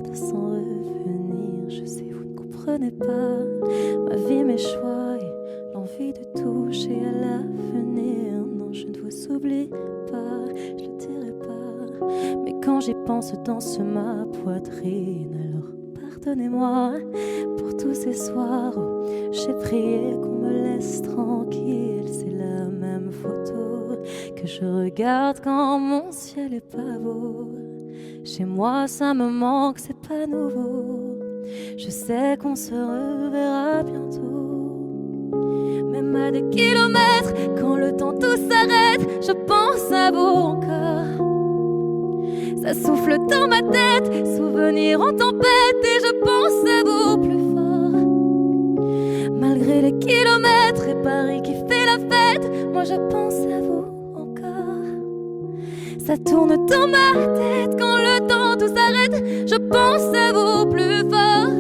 de s'en revenir. Je sais, vous ne comprenez pas ma vie, mes choix et l'envie de toucher à l'avenir. Non, je ne vous oublie pas, je le dirai pas. Mais quand j'y pense, danse ma poitrine. Alors pardonnez-moi pour tous ces soirs où j'ai prié qu'on me laisse tranquille. C'est la même photo que je regarde quand mon ciel est pas beau. Chez moi ça me manque, c'est pas nouveau. Je sais qu'on se reverra bientôt. Même à des kilomètres, quand le temps tout s'arrête, je pense à vous encore. Ça souffle dans ma tête, souvenirs en tempête, et je pense à vous plus fort. Malgré les kilomètres et Paris qui fait la fête, moi je pense à vous encore. Ça tourne dans ma tête, quand le temps tout s'arrête, je pense à vous plus fort.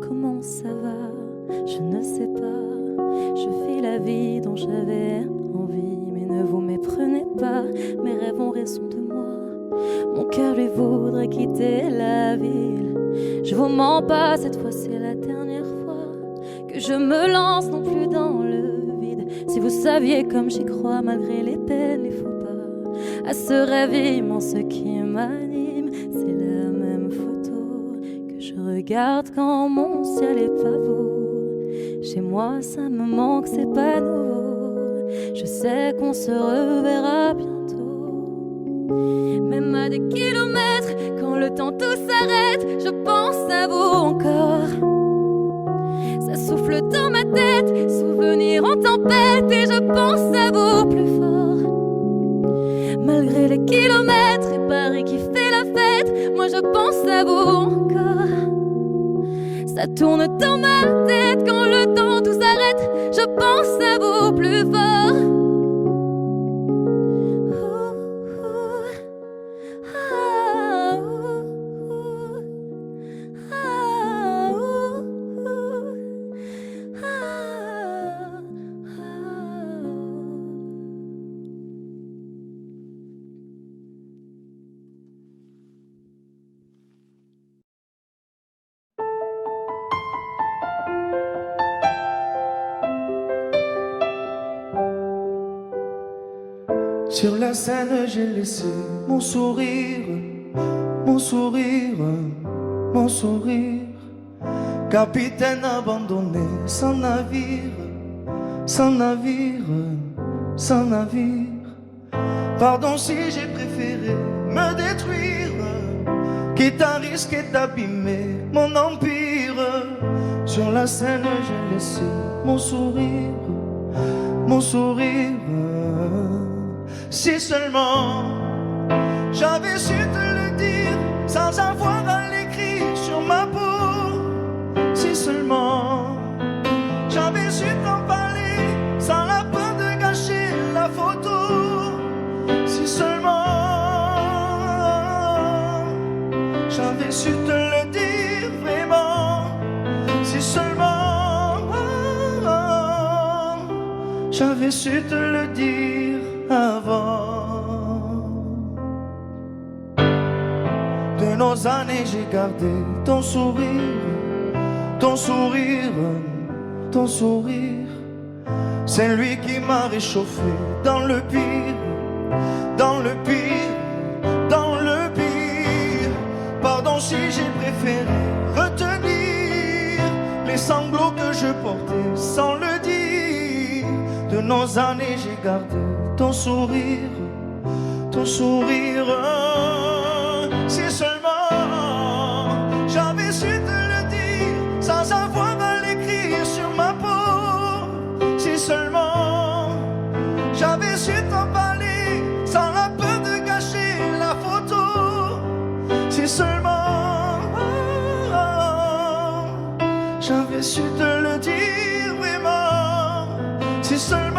Comment ça va? Je ne sais pas. Je fais la vie dont j'avais envie, mais ne vous méprenez pas. Mes rêves ont raison de moi. Mon cœur lui voudrait quitter la ville. Je vous mens pas, cette fois c'est la dernière fois que je me lance non plus dans le vide. Si vous saviez comme j'y crois malgré les peines, les faux pas, à ce rêve immense qui m'anime, c'est la même photo que je regarde quand mon ciel est pas beau. Chez moi ça me manque, c'est pas nouveau. Je sais qu'on se reverra bientôt. Même à des kilomètres, quand le temps tout s'arrête, je pense à vous encore. Ça souffle dans ma tête, souvenirs en tempête, et je pense à vous plus fort. Malgré les kilomètres et Paris qui fait la fête, moi je pense à vous encore. Ça tourne dans ma tête, quand le temps tout s'arrête, je pense à vous plus fort. Sur la scène, j'ai laissé mon sourire, mon sourire, mon sourire. Capitaine abandonné, sans navire, sans navire, sans navire. Pardon si j'ai préféré me détruire, quitte à risquer d'abîmer mon empire. Sur la scène, j'ai laissé mon sourire, mon sourire. Si seulement j'avais su te le dire sans avoir à l'écrire sur ma peau. Si seulement j'avais su t'en parler sans la peur de gâcher la photo. Si seulement j'avais su te le dire vraiment. Si seulement j'avais su te le dire avant. De nos années j'ai gardé ton sourire, ton sourire, ton sourire. C'est lui qui m'a réchauffé dans le pire, dans le pire, dans le pire. Pardon si j'ai préféré retenir les sanglots que je portais sans le dire. De nos années j'ai gardé ton sourire, ton sourire. Si seulement j'avais su te le dire sans avoir à l'écrire sur ma peau. Si seulement j'avais su t'en parler sans la peur de gâcher la photo. Si seulement j'avais su te le dire vraiment. Si seulement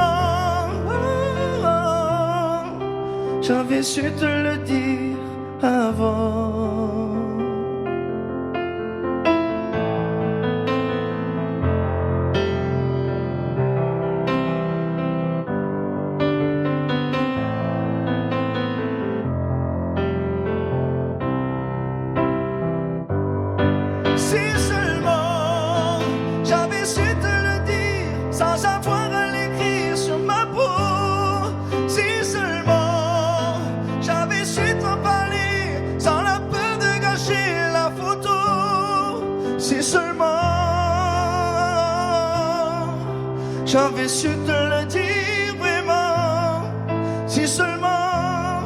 j'avais su te le dire avant. seulement j'avais su te le dire vraiment, si seulement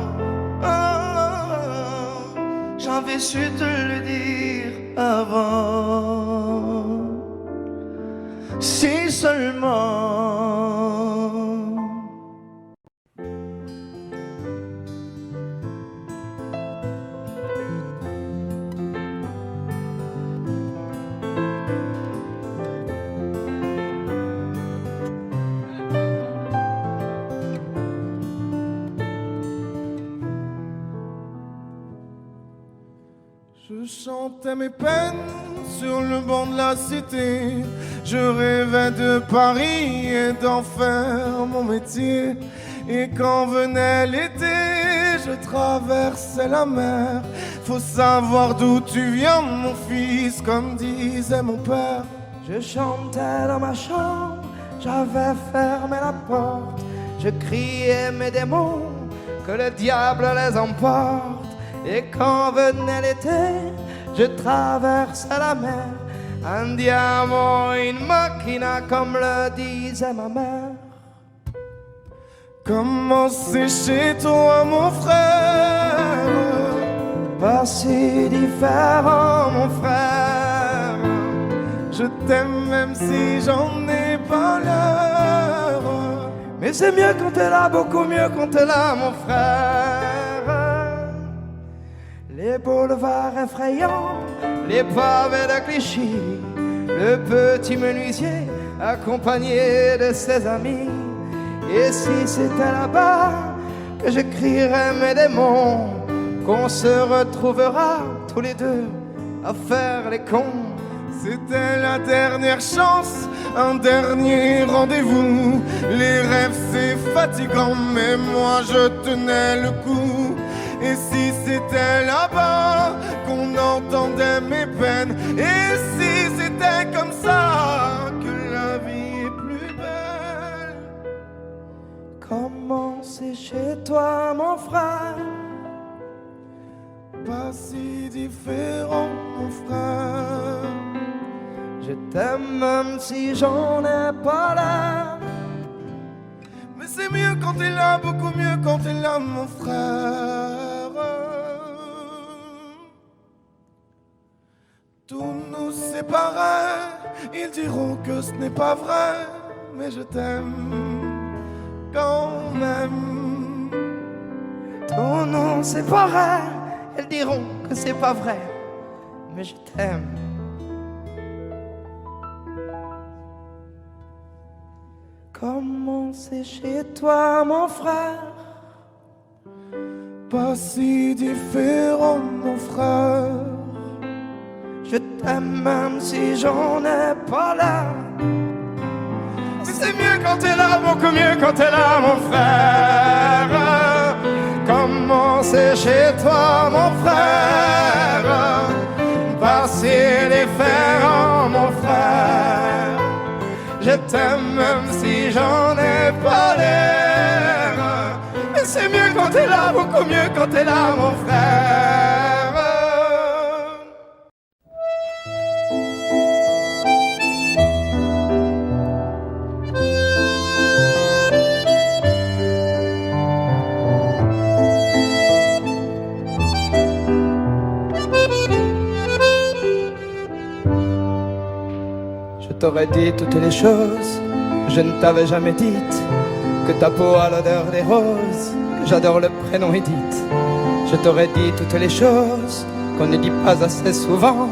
j'avais su te le dire avant, si seulement. Je chantais mes peines sur le banc de la cité. Je rêvais de Paris et d'en faire mon métier. Et quand venait l'été, je traversais la mer. Faut savoir d'où tu viens, mon fils, comme disait mon père. Je chantais dans ma chambre, j'avais fermé la porte. Je criais mes démons, que le diable les emporte. Et quand venait l'été, je traversais la mer. Andiamo in macchina, comme le disait ma mère. Comment c'est chez toi, mon frère? Pas si différent, mon frère. Je t'aime même si j'en ai pas l'heure. Mais c'est mieux quand t'es là, beaucoup mieux quand t'es là, mon frère. Les boulevards effrayants, les pavés de Clichy, le petit menuisier accompagné de ses amis. Et si c'était là-bas que j'écrirais mes démons, qu'on se retrouvera tous les deux à faire les cons. C'était la dernière chance, un dernier rendez-vous. Les rêves c'est fatigant, mais moi je tenais le coup. Et si c'était là-bas qu'on entendait mes peines, et si c'était comme ça que la vie est plus belle. Comment c'est chez toi, mon frère? Pas si différent, mon frère. Je t'aime même si j'en ai pas l'air. Mais c'est mieux quand t'es là, beaucoup mieux quand t'es là, mon frère. Tout nous séparait, ils diront que ce n'est pas vrai, mais je t'aime quand même. Tout nous séparait, ils diront que c'est pas vrai, mais je t'aime. Comment c'est chez toi, mon frère? Pas si différent, mon frère. Je t'aime même si j'en ai pas l'air. Mais c'est mieux quand t'es là, beaucoup mieux quand t'es là, mon frère. Comment c'est chez toi, mon frère? Pas si différent, mon frère. Je t'aime même si j'en ai pas l'air. Mais c'est mieux quand t'es là, beaucoup mieux quand t'es là, mon frère. Je t'aurais dit toutes les choses que je ne t'avais jamais dites, que ta peau a l'odeur des roses, que j'adore le prénom Edith. Je t'aurais dit toutes les choses qu'on ne dit pas assez souvent,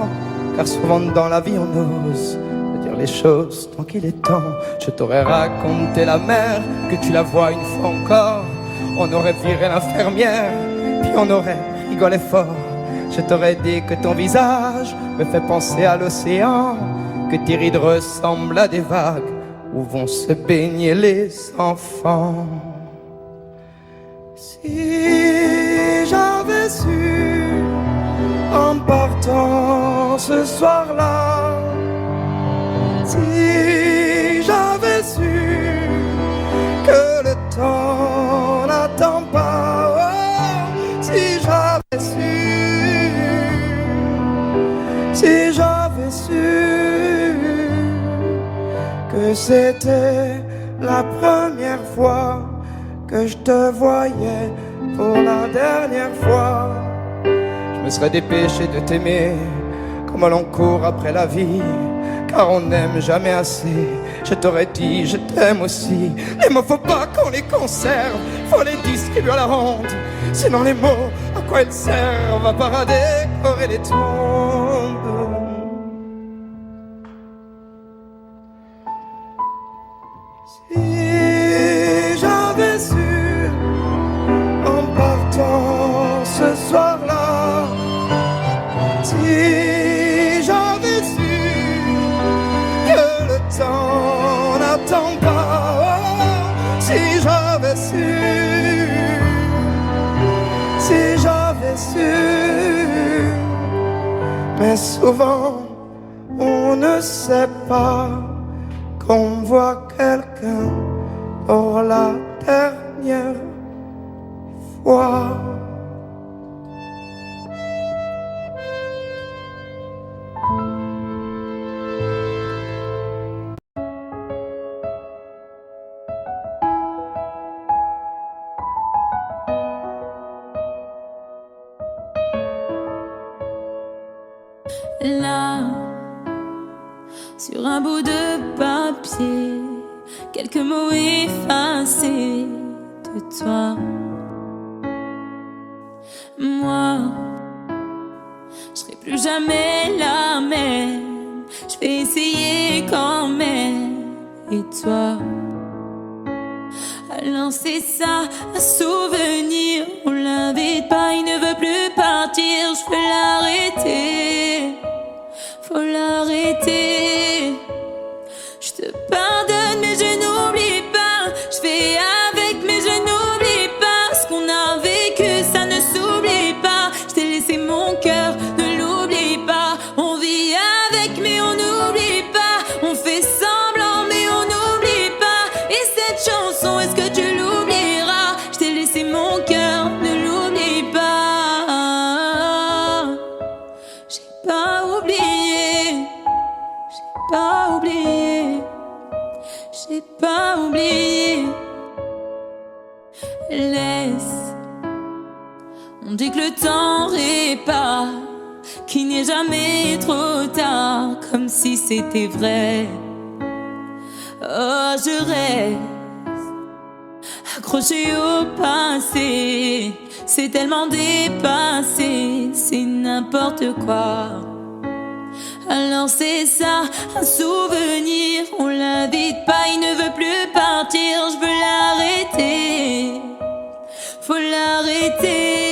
car souvent dans la vie on ose dire les choses tant qu'il est temps. Je t'aurais raconté la mer, que tu la vois une fois encore. On aurait viré l'infirmière, puis on aurait rigolé fort. Je t'aurais dit que ton visage me fait penser à l'océan, que tes rides ressemblent à des vagues où vont se baigner les enfants. Si j'avais su en partant ce soir-là, si j'avais su que le temps n'attend pas, oh, si j'avais su que c'était la première fois que je te voyais pour la dernière fois. Je me serais dépêché de t'aimer comme l'on court après la vie, car on n'aime jamais assez. Je t'aurais dit je t'aime aussi. Les mots faut pas qu'on les conserve, faut les distribuer à la ronde. Sinon les mots, à quoi ils servent? À part à décorer les tombes. Si j'avais su en partant ce soir-là, si j'avais su que le temps n'attend pas, si j'avais su, si j'avais su. Mais souvent on ne sait pas qu'on voit quelqu'un pour la dernière fois. Là, sur un bout de papier, quelques mots effacés de toi. Moi, je serai plus jamais la même. Je vais essayer quand même. Et toi, alors c'est ça, un souvenir. On l'invite pas, il ne veut plus partir. Je peux l'arrêter, faut l'arrêter. Je te pardonne mais je n'oublie pas. Je fais avec mais je n'oublie pas. Ce qu'on a vécu ça ne s'oublie pas. Je t'ai laissé mon cœur, ne l'oublie pas. On vit avec mais on n'oublie pas. On fait semblant mais on n'oublie pas. Et cette chanson, est-ce que tu l'oublieras? Je t'ai laissé mon cœur, ne l'oublie pas. J'ai pas oublié, j'ai pas oublié, j'ai pas oublié. Laisse, on dit que le temps répare, qu'il n'est jamais trop tard, comme si c'était vrai. Oh, je reste accroché au passé, c'est tellement dépassé, c'est n'importe quoi. Alors c'est ça, un souvenir, on l'invite pas, il ne veut plus partir. Je veux l'arrêter, faut l'arrêter.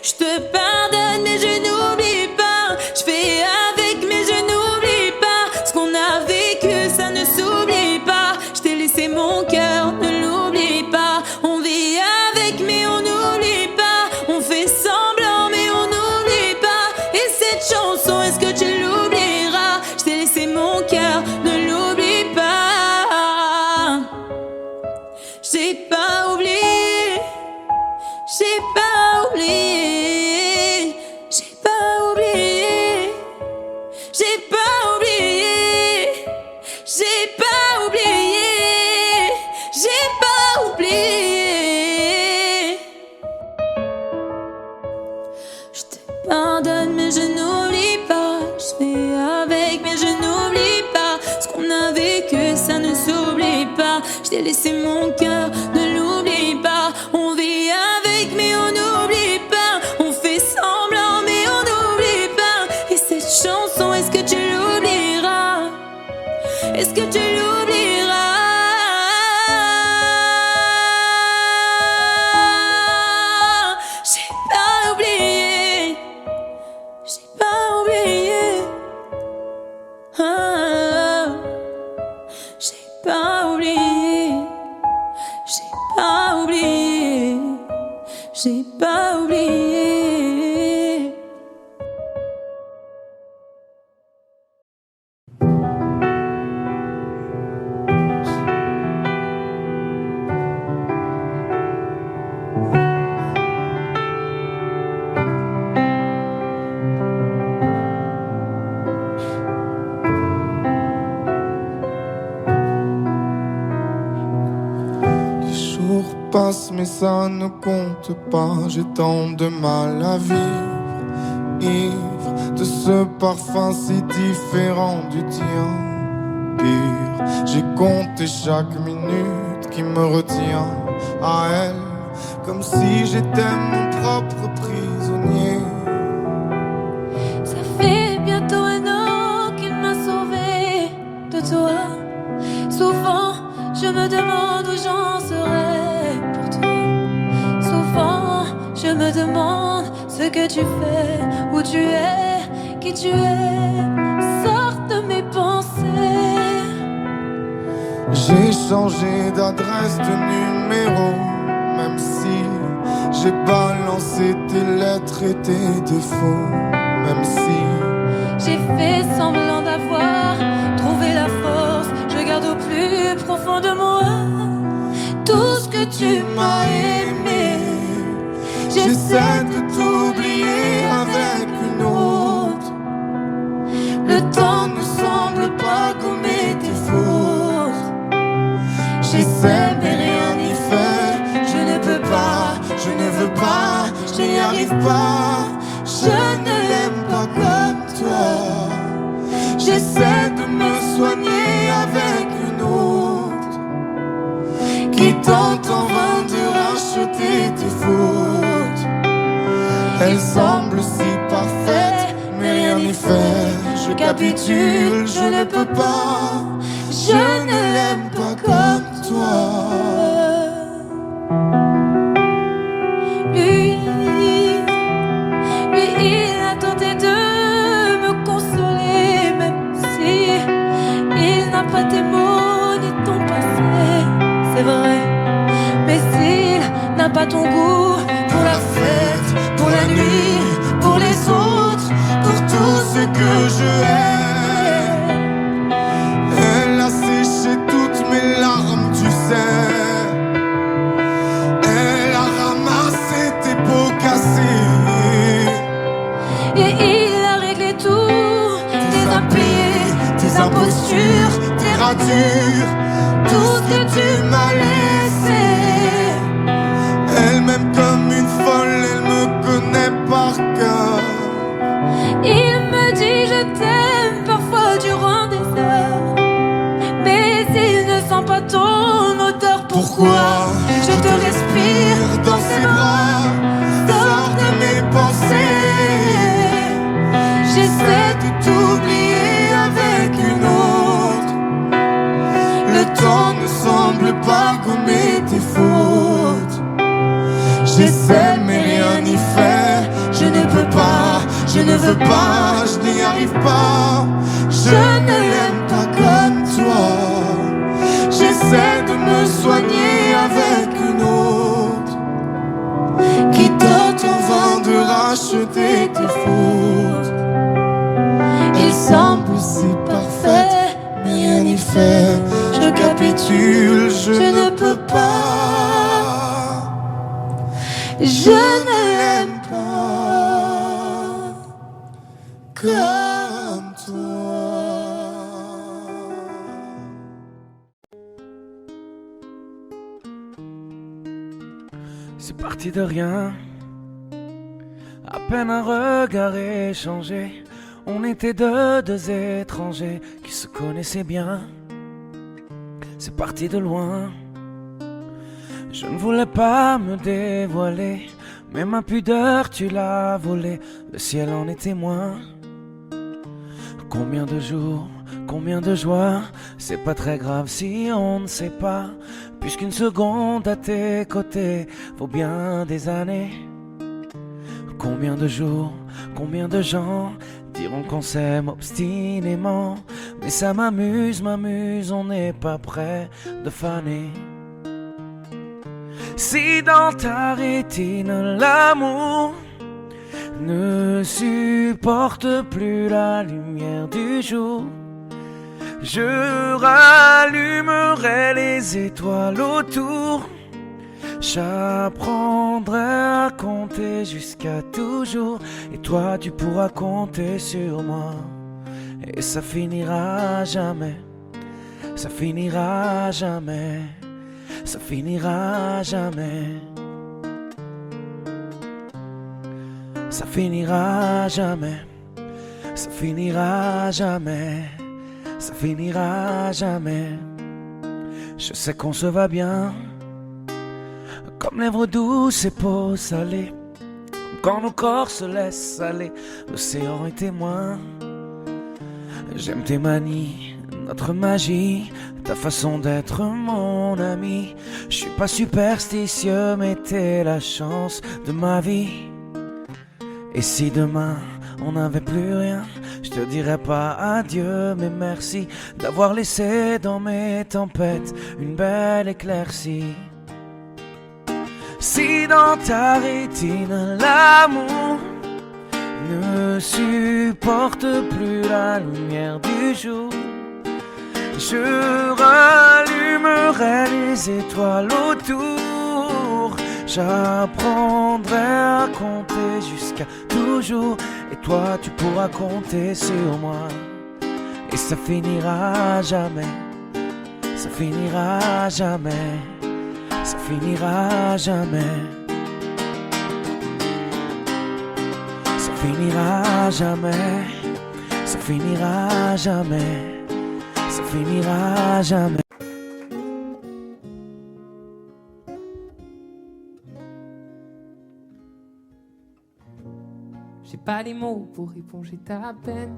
Je te pardonne mais je n'oublie pas. Je fais avec mais je n'oublie pas. Ce qu'on a vécu ça ne s'oublie pas. Je t'ai laissé mon cœur, ne l'oublie pas. On vit avec mais on n'oublie pas. On fait semblant mais on n'oublie pas. Et cette chanson, est-ce que tu l'oublieras? Je t'ai laissé mon cœur, ne l'oublie pas. J'ai pas oublié, j'ai pas oublié, j'ai pas oublié, j'ai pas oublié, j'ai pas oublié, j'ai pas oublié. Je te pardonne mais je n'oublie pas. Je fais avec mais je n'oublie pas. Ce qu'on a vécu ça ne s'oublie pas. Je t'ai laissé mon cœur, ne l'oublie pas. On vit avec mais on n'oublie pas. On fait semblant mais on n'oublie pas. Et cette chanson, est-ce que tu l'oublieras? Est-ce que tu l'oublieras? J'ai pas oublié, j'ai pas oublié. Ah, j'ai pas oublié, j'ai pas oublié, j'ai pas oublié. passe mais ça ne compte pas. J'ai tant de mal à vivre, ivre de ce parfum si différent du tien. Pire, j'ai compté chaque minute qui me retient à elle, comme si j'étais mon propre prisonnier. Ça fait bientôt un an qu'il m'a sauvé de toi. Souvent je me demande où j'en serais pour toi. Souvent je me demande ce que tu fais, où tu es, qui tu es. Sors de mes pensées. J'ai changé d'adresse, de numéro, même si j'ai balancé tes lettres et tes défauts. Même si j'ai fait semblant d'avoir trouvé la force, je garde au plus profond de moi tout ce que tu m'as aimé. J'essaie de t'oublier avec une autre. Le temps ne semble pas gommer tes fautes. J'essaie mais rien n'y fait. Je ne peux pas, je ne veux pas, je n'y arrive pas. Je ne l'aime pas comme toi. J'essaie de me soigner avec une autre qui tente en vain de racheter tes fautes. Elle semble si parfaite, mais rien n'y fait. Je capitule, je ne peux pas. Je ne l'aime pas comme toi. Lui, il a tenté de me consoler, même si il n'a pas tes mots ni ton passé, c'est vrai. Mais s'il n'a pas ton goût pour la fête, pour la nuit, pour les autres, pour tout ce que je hais. elle a séché toutes mes larmes, tu sais. Elle a ramassé tes pots cassés. Et il a réglé tout, tes impayés, tes impostures, tes ratures, tout ce que tu m'as laissé. Elle m'aime comme une folle, elle me connaît par cœur. Il me dit je t'aime parfois durant des heures, mais il ne sent pas ton odeur. Pourquoi je te respire dans ses bras, sors de mes pensées. J'essaie de t'oublier avec une autre. Le temps ne semble pas gommer tes fautes. J'essaie mais rien n'y fait. Je ne peux pas, je ne veux pas, je n'y arrive pas. Je ne l'aime pas comme toi. J'essaie de me soigner avec une autre qui tente en vain de racheter tes fautes. Il semble si parfaite, mais rien n'y fait. Je capitule, je ne peux pas. Je ne l'aime pas comme toi. C'est parti de rien, à peine un regard échangé. On était deux étrangers qui se connaissaient bien. C'est parti de loin. Je ne voulais pas me dévoiler, mais ma pudeur tu l'as volée. Le ciel en est témoin. Combien de jours, combien de joies, c'est pas très grave si on ne sait pas, puisqu'une seconde à tes côtés vaut bien des années. Combien de jours, combien de gens diront qu'on s'aime obstinément, mais ça m'amuse, on n'est pas prêt de faner. Si dans ta rétine l'amour ne supporte plus la lumière du jour, je rallumerai les étoiles autour. J'apprendrai à compter jusqu'à toujours, et toi tu pourras compter sur moi. Et ça finira jamais, ça finira jamais. ça finira jamais. Ça finira jamais. Ça finira jamais. Ça finira jamais. Je sais qu'on se va bien, comme lèvres douces et peau salée, quand nos corps se laissent aller, l'océan est témoin. J'aime tes manies, notre magie, ta façon d'être mon ami. Je suis pas superstitieux, mais t'es la chance de ma vie. Et si demain on n'avait plus rien, je te dirais pas adieu, mais merci d'avoir laissé dans mes tempêtes une belle éclaircie. Si dans ta rétine l'amour ne supporte plus la lumière du jour, je rallumerai les étoiles autour. J'apprendrai à compter jusqu'à toujours, et toi tu pourras compter sur moi. Et ça finira jamais, ça finira jamais, ça finira jamais. Ça finira jamais, ça finira jamais, ça finira jamais. J'ai pas les mots pour éponger ta peine,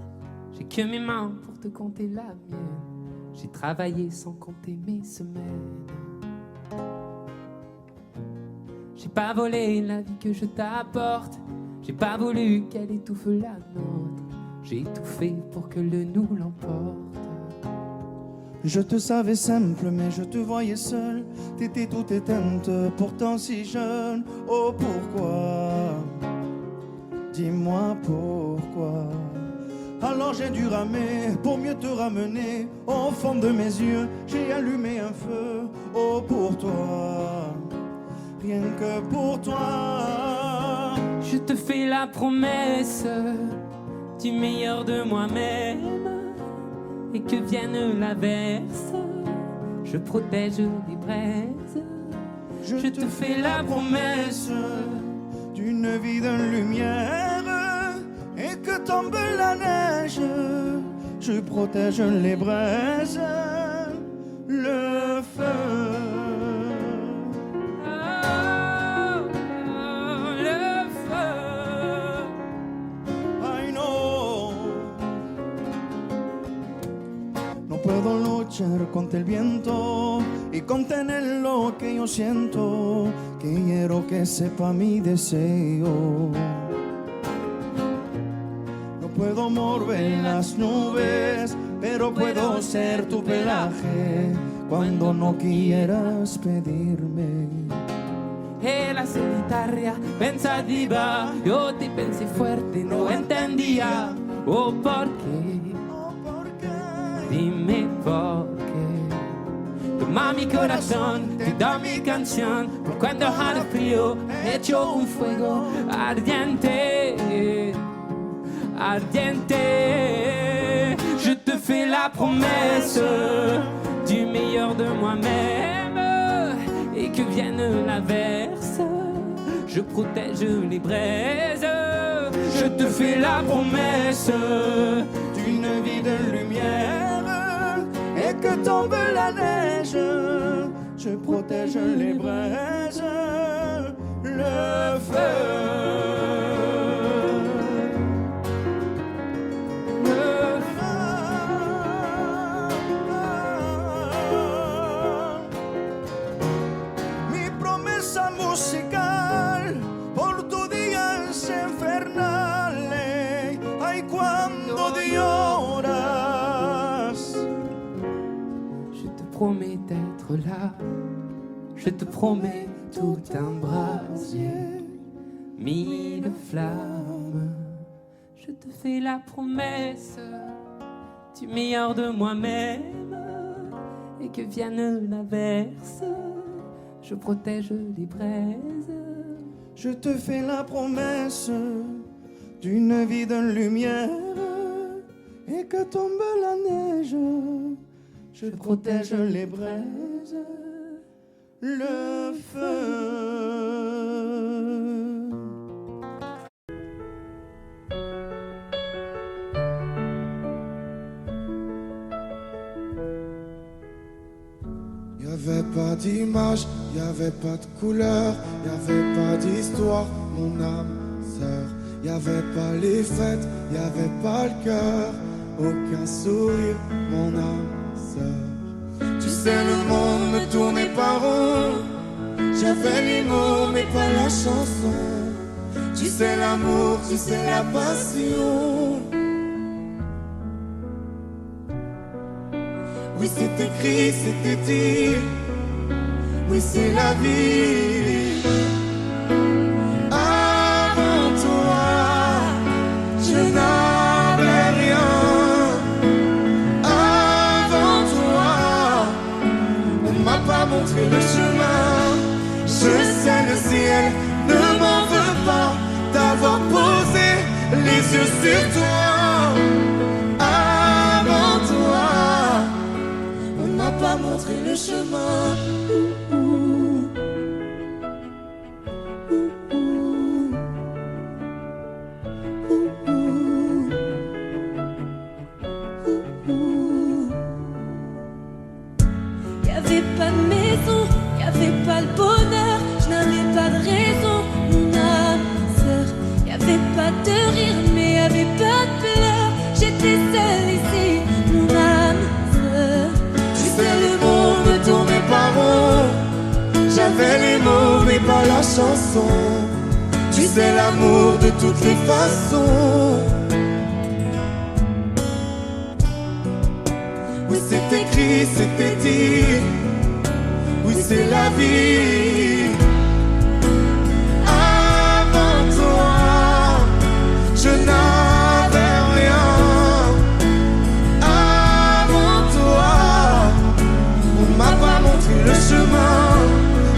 j'ai que mes mains pour te compter la mienne. J'ai travaillé sans compter mes semaines. J'ai pas volé la vie que je t'apporte, j'ai pas voulu qu'elle étouffe la nôtre. J'ai tout fait pour que le nous l'emporte. Je te savais simple, mais je te voyais seule. T'étais toute éteinte, pourtant si jeune. Oh pourquoi? Dis-moi pourquoi. Alors j'ai dû ramer pour mieux te ramener. Au fond de mes yeux, j'ai allumé un feu. Oh pour toi, rien que pour toi. Je te fais la promesse du meilleur de moi-même, et que vienne l'averse, je protège les braises. Je te fais la promesse d'une vie de lumière, et que tombe la neige, je protège les braises, le feu. Le feu. I know. No puedo luchar contra el viento y contener lo que yo siento, que quiero que sepa mi deseo. No puedo mover las nubes, pero puedo ser tu pelaje cuando no quieras pedirme. E la solitaria pensativa, yo te pensé fuerte, no entendía. Oh, ¿por qué? Dime por qué. Toma mi corazón, te da mi canción, por cuando haga frío, hecho un fuego ardiente, ardiente. Je te fais la promesse du meilleur de moi-même, et que vienne l'averse, je protège les braises. Je te fais la promesse d'une vie de lumière, et que tombe la neige, je protège les braises, le feu. Musical por tus días infernales, ay cuando lloras. Je te promets d'être là, je te promets tout un brasier, mille flammes. Je te fais la promesse du meilleur de moi-même, et que vienne l'averse, je protège les braises. Je te fais la promesse d'une vie de lumière, et que tombe la neige, je protège les braises, le feu. Y'avait pas d'image, y'avait pas de couleur, y'avait pas d'histoire, mon âme sœur. Y'avait pas les fêtes, y'avait pas le cœur, aucun sourire, mon âme sœur. Tu sais, le monde ne tournait pas rond, j'avais les mots mais pas la chanson. Tu sais l'amour, tu sais la passion. Oui, c'est écrit, c'était dit. Oui, c'est la vie. Avant toi, je n'avais rien. Avant toi, on m'a pas montré le chemin. Je sais, le ciel ne m'en veut pas d'avoir posé les yeux sur toi. Avant toi, on m'a pas montré le chemin. Y'avait pas de maison, y'avait pas le bonheur, je n'avais pas de raison, mon âme sœur. Y'avait pas de rire, mais y'avait pas de pleurs. J'étais seule ici, mon âme sœur. Tu sais, le monde ne tournait pas rond. J'avais les mots mais pas la chanson. Tu sais, l'amour de toutes les façons. Oui, c'est écrit, c'était dit. Oui, c'est la vie. Avant toi, je n'avais rien. Avant toi, on m'a pas montré le chemin.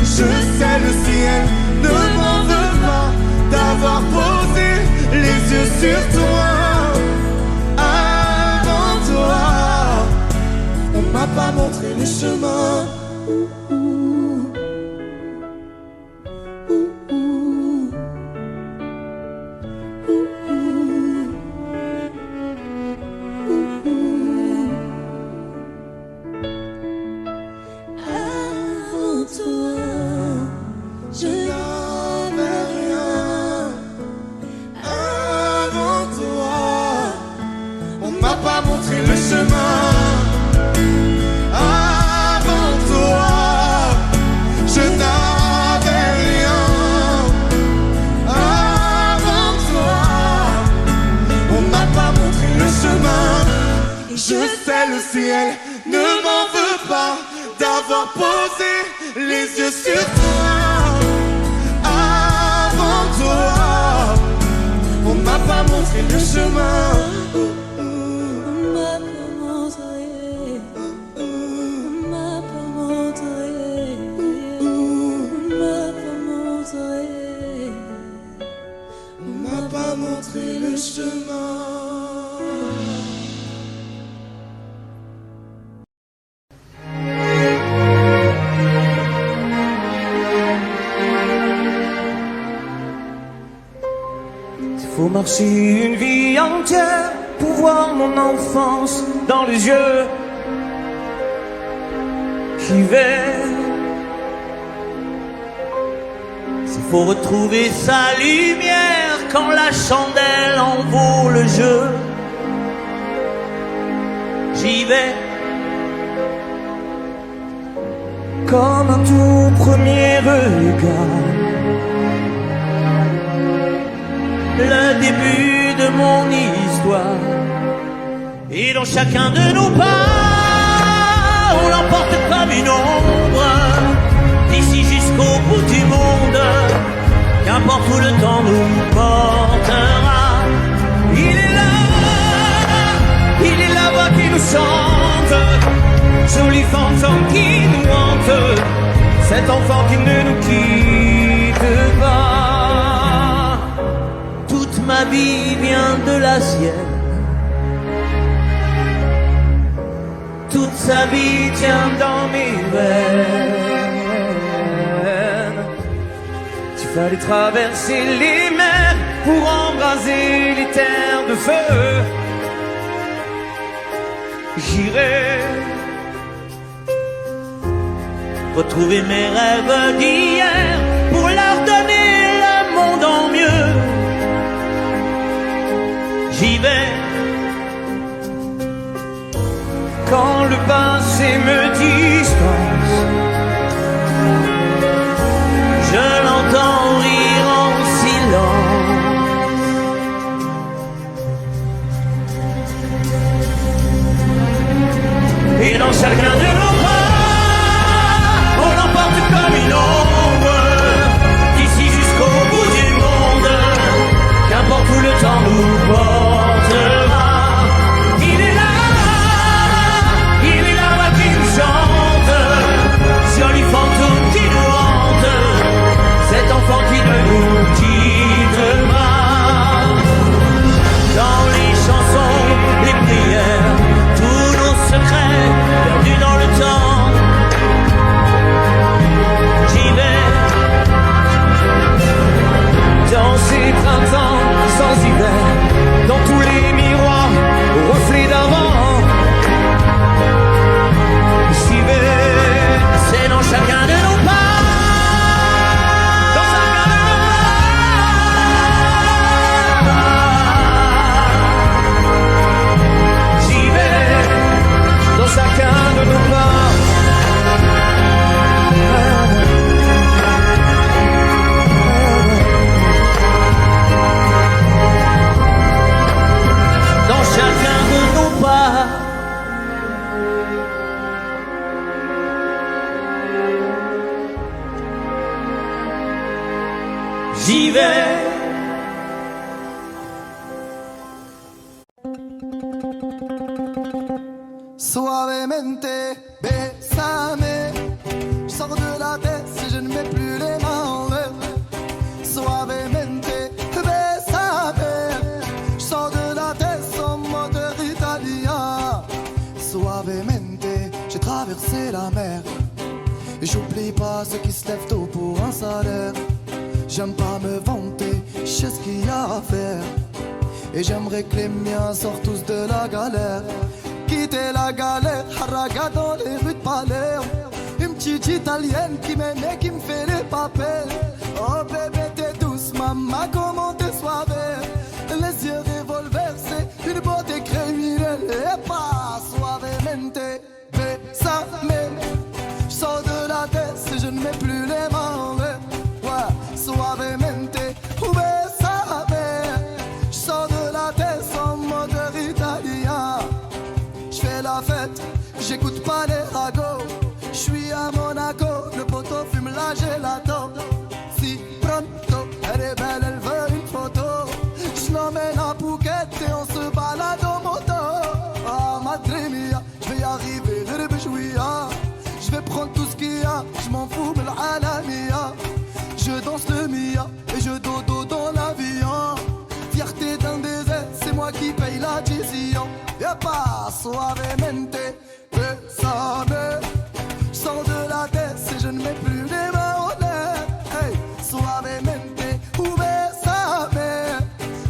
Je sais, le ciel ne m'en veut pas d'avoir posé les yeux sur toi. Avant toi, on m'a pas montré le chemin. Avant toi, je J'avais rien. Avant toi, on m'a pas montré le chemin. Avant toi, je n'avais rien. Avant toi, on m'a pas montré le chemin. Je sais, le ciel ne m'en veut pas d'avoir posé les yeux sur toi. Avant toi, on m'a pas montré le chemin. m'a pas montré, m'a pas montré, m'a pas montré. On m'a pas montré le chemin. Faut marcher une vie entière pour voir mon enfance dans les yeux. J'y vais. S'il faut retrouver sa lumière quand la chandelle en vaut le jeu, j'y vais. Comme un tout premier regard, le début de mon histoire. Et dans chacun de nos pas, on l'emporte comme une ombre, d'ici jusqu'au bout du monde. Qu'importe où le temps nous portera, il est la voix qui nous chante, jolie fantôme qui nous hante, cet enfant qui ne nous quitte pas. Toute ma vie vient de la sienne, toute sa vie tient dans mes veines. D'aller traverser les mers pour embraser les terres de feu. J'irai retrouver mes rêves d'hier pour leur donner le monde en mieux. J'y vais quand le passé me distance. Je l'entends rire en silence. Et dans chacun de nos pas, on l'emporte comme une ombre. D'ici jusqu'au bout du monde, qu'importe où le temps nous portera. Il est là, voix qui nous chante, joli fantôme qui nous hante, cet enfant qui ne nous quitte pas. Dans les chansons, les prières, tous nos secrets perdus dans le temps. J'y vais dans ces printemps sans hiver, dans tous les miroirs aux reflets d'avant. J'y vais, c'est dans chacun de nos pas. Chacun de nos pas. Dans chacun de nos pas. J'y vais. Suavemente, bésame. Je sors de la tête si je ne mets plus les mains en l'air. Suavemente, bésame. Je sors de la tête en moteur italien. Suavemente, j'ai traversé la mer. Et j'oublie pas ceux qui se lèvent tôt pour un salaire. J'aime pas me vanter, je sais ce qu'il y a à faire. Et j'aimerais que les miens sortent tous de la galère. Quitter la galère, haraga dans les rues de Palerme. Une petite italienne qui m'aime et qui me fait les papels. Oh bébé t'es douce, maman comment t'es suave. Les yeux revolver, c'est une beauté criminelle. Et pas suavemente, bésame. Je sors de la tête si je ne mets plus les mains en l'air. Ouais, suavemente, bésame. Je sors de la tête en moteur italien. J'fais la fête, j'écoute pas les ragots. J'suis à Monaco, le poteau fume la gelato. Si pronto, elle est belle, elle veut une photo. J'l'emmène à Phuket et on se balade en moto. Ah madre mia, j'vais y arriver, j'vais prendre tout ce qu'il y a, j'm'en fous de l'alamia. Je danse le mia et je dodo dans l'avion. Fierté d'un désert, c'est moi qui paye l'addition. Y'a pas suavemente, bésame. J'sors de la tête si je ne mets plus les mains en l'air. Hey, suavemente, bésame.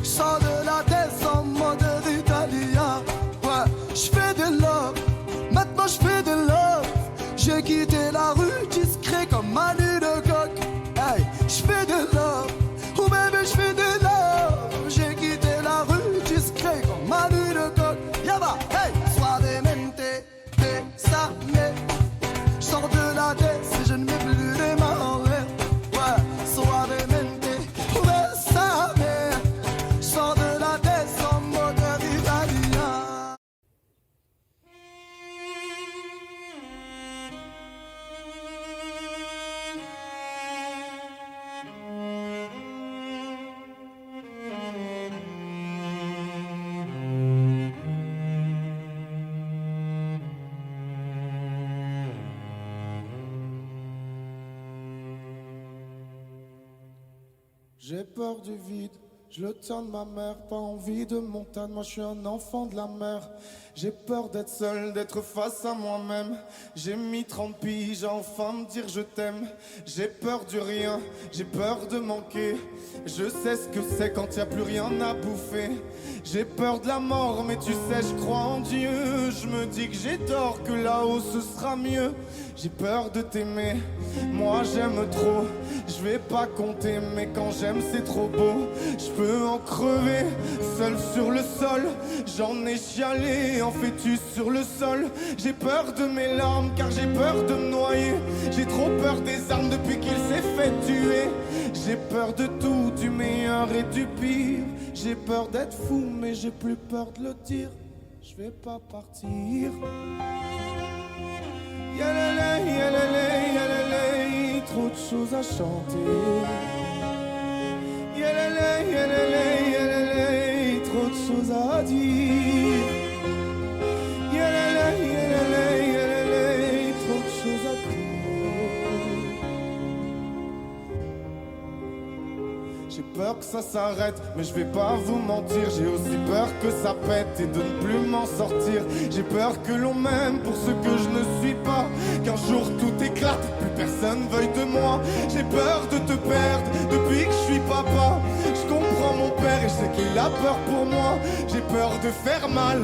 J'sors de la tête en moteur italien. Ouais, j'fais de love, maintenant j'fais de love. J'ai quitté la rue discret comme Manu de coq. Hey, j'fais de love, oh bébé j'fais de love. J'ai quitté la rue discret comme Manu de coq. Yaba, hey, suavemente, bésame. J'sors de la tête si je ne mets plus les mains en l'air. Ouais, suavemente, bésame. J'sors de la tête en moteur italien. J'ai peur du vide, Je le tiens de ma mère, pas envie de montagne, moi je suis un enfant de la mer. J'ai peur d'être seul, d'être face à moi-même. J'ai mis 30 piges à enfin me dire je t'aime. J'ai peur du rien, j'ai peur de manquer. Je sais ce que c'est quand y a plus rien à bouffer. J'ai peur de la mort, mais tu sais, je crois en Dieu. Je me dis que j'ai tort, que là-haut ce sera mieux. J'ai peur de t'aimer, moi j'aime trop. Je vais pas compter, mais quand j'aime c'est trop beau. Je peux en crever, seul sur le sol. J'en ai chialé en fœtus sur le sol. J'ai peur de mes larmes, car j'ai peur de me noyer. J'ai trop peur des armes depuis qu'il s'est fait tuer. J'ai peur de tout, du meilleur et du pire. J'ai peur d'être fou, mais j'ai plus peur de le dire. Je vais pas partir. Yalalay, yalalay, yalalay, trop de choses à chanter. Yalalay, yalalay, yalalay, trop de choses à dire. Yalalay, yalalay, yalalay, trop de choses à crier. J'ai peur que ça s'arrête, mais je vais pas vous mentir. J'ai aussi peur que ça pète et de ne plus m'en sortir. J'ai peur que l'on m'aime pour ce que je ne suis pas, qu'un jour tout éclate et plus personne veuille de moi. J'ai peur de te perdre depuis que je suis papa. Je comprends mon père et je sais qu'il a peur pour moi. J'ai peur de faire mal,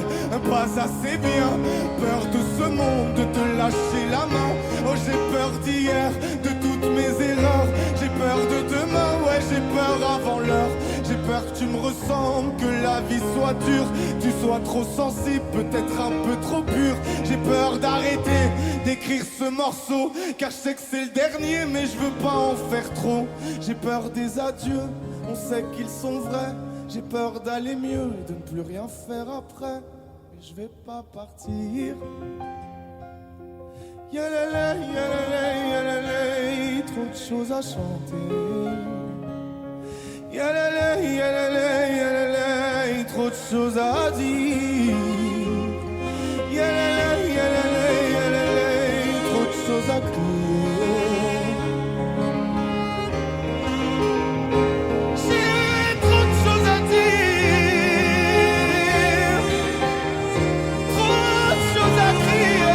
pas assez bien. Peur de ce monde, de te lâcher la main. Oh, j'ai peur d'hier, de toutes mes erreurs. J'ai peur de demain, ouais, j'ai peur avant l'heure. J'ai peur que tu me ressembles, que la vie soit dure. Tu sois trop sensible, peut-être un peu trop pur. J'ai peur d'arrêter d'écrire ce morceau, car je sais que c'est le dernier, mais je veux pas en faire trop. J'ai peur des adieux, on sait qu'ils sont vrais. J'ai peur d'aller mieux et de ne plus rien faire après. Mais je vais pas partir. Yalalay, yalalay, yalalay, trop de choses à chanter. Yalalay, yalalay, yalalay, trop de choses à dire. Yalalay, yalalay, yalalay, trop de choses à crier. J'ai trop de choses à dire, trop de choses à crier.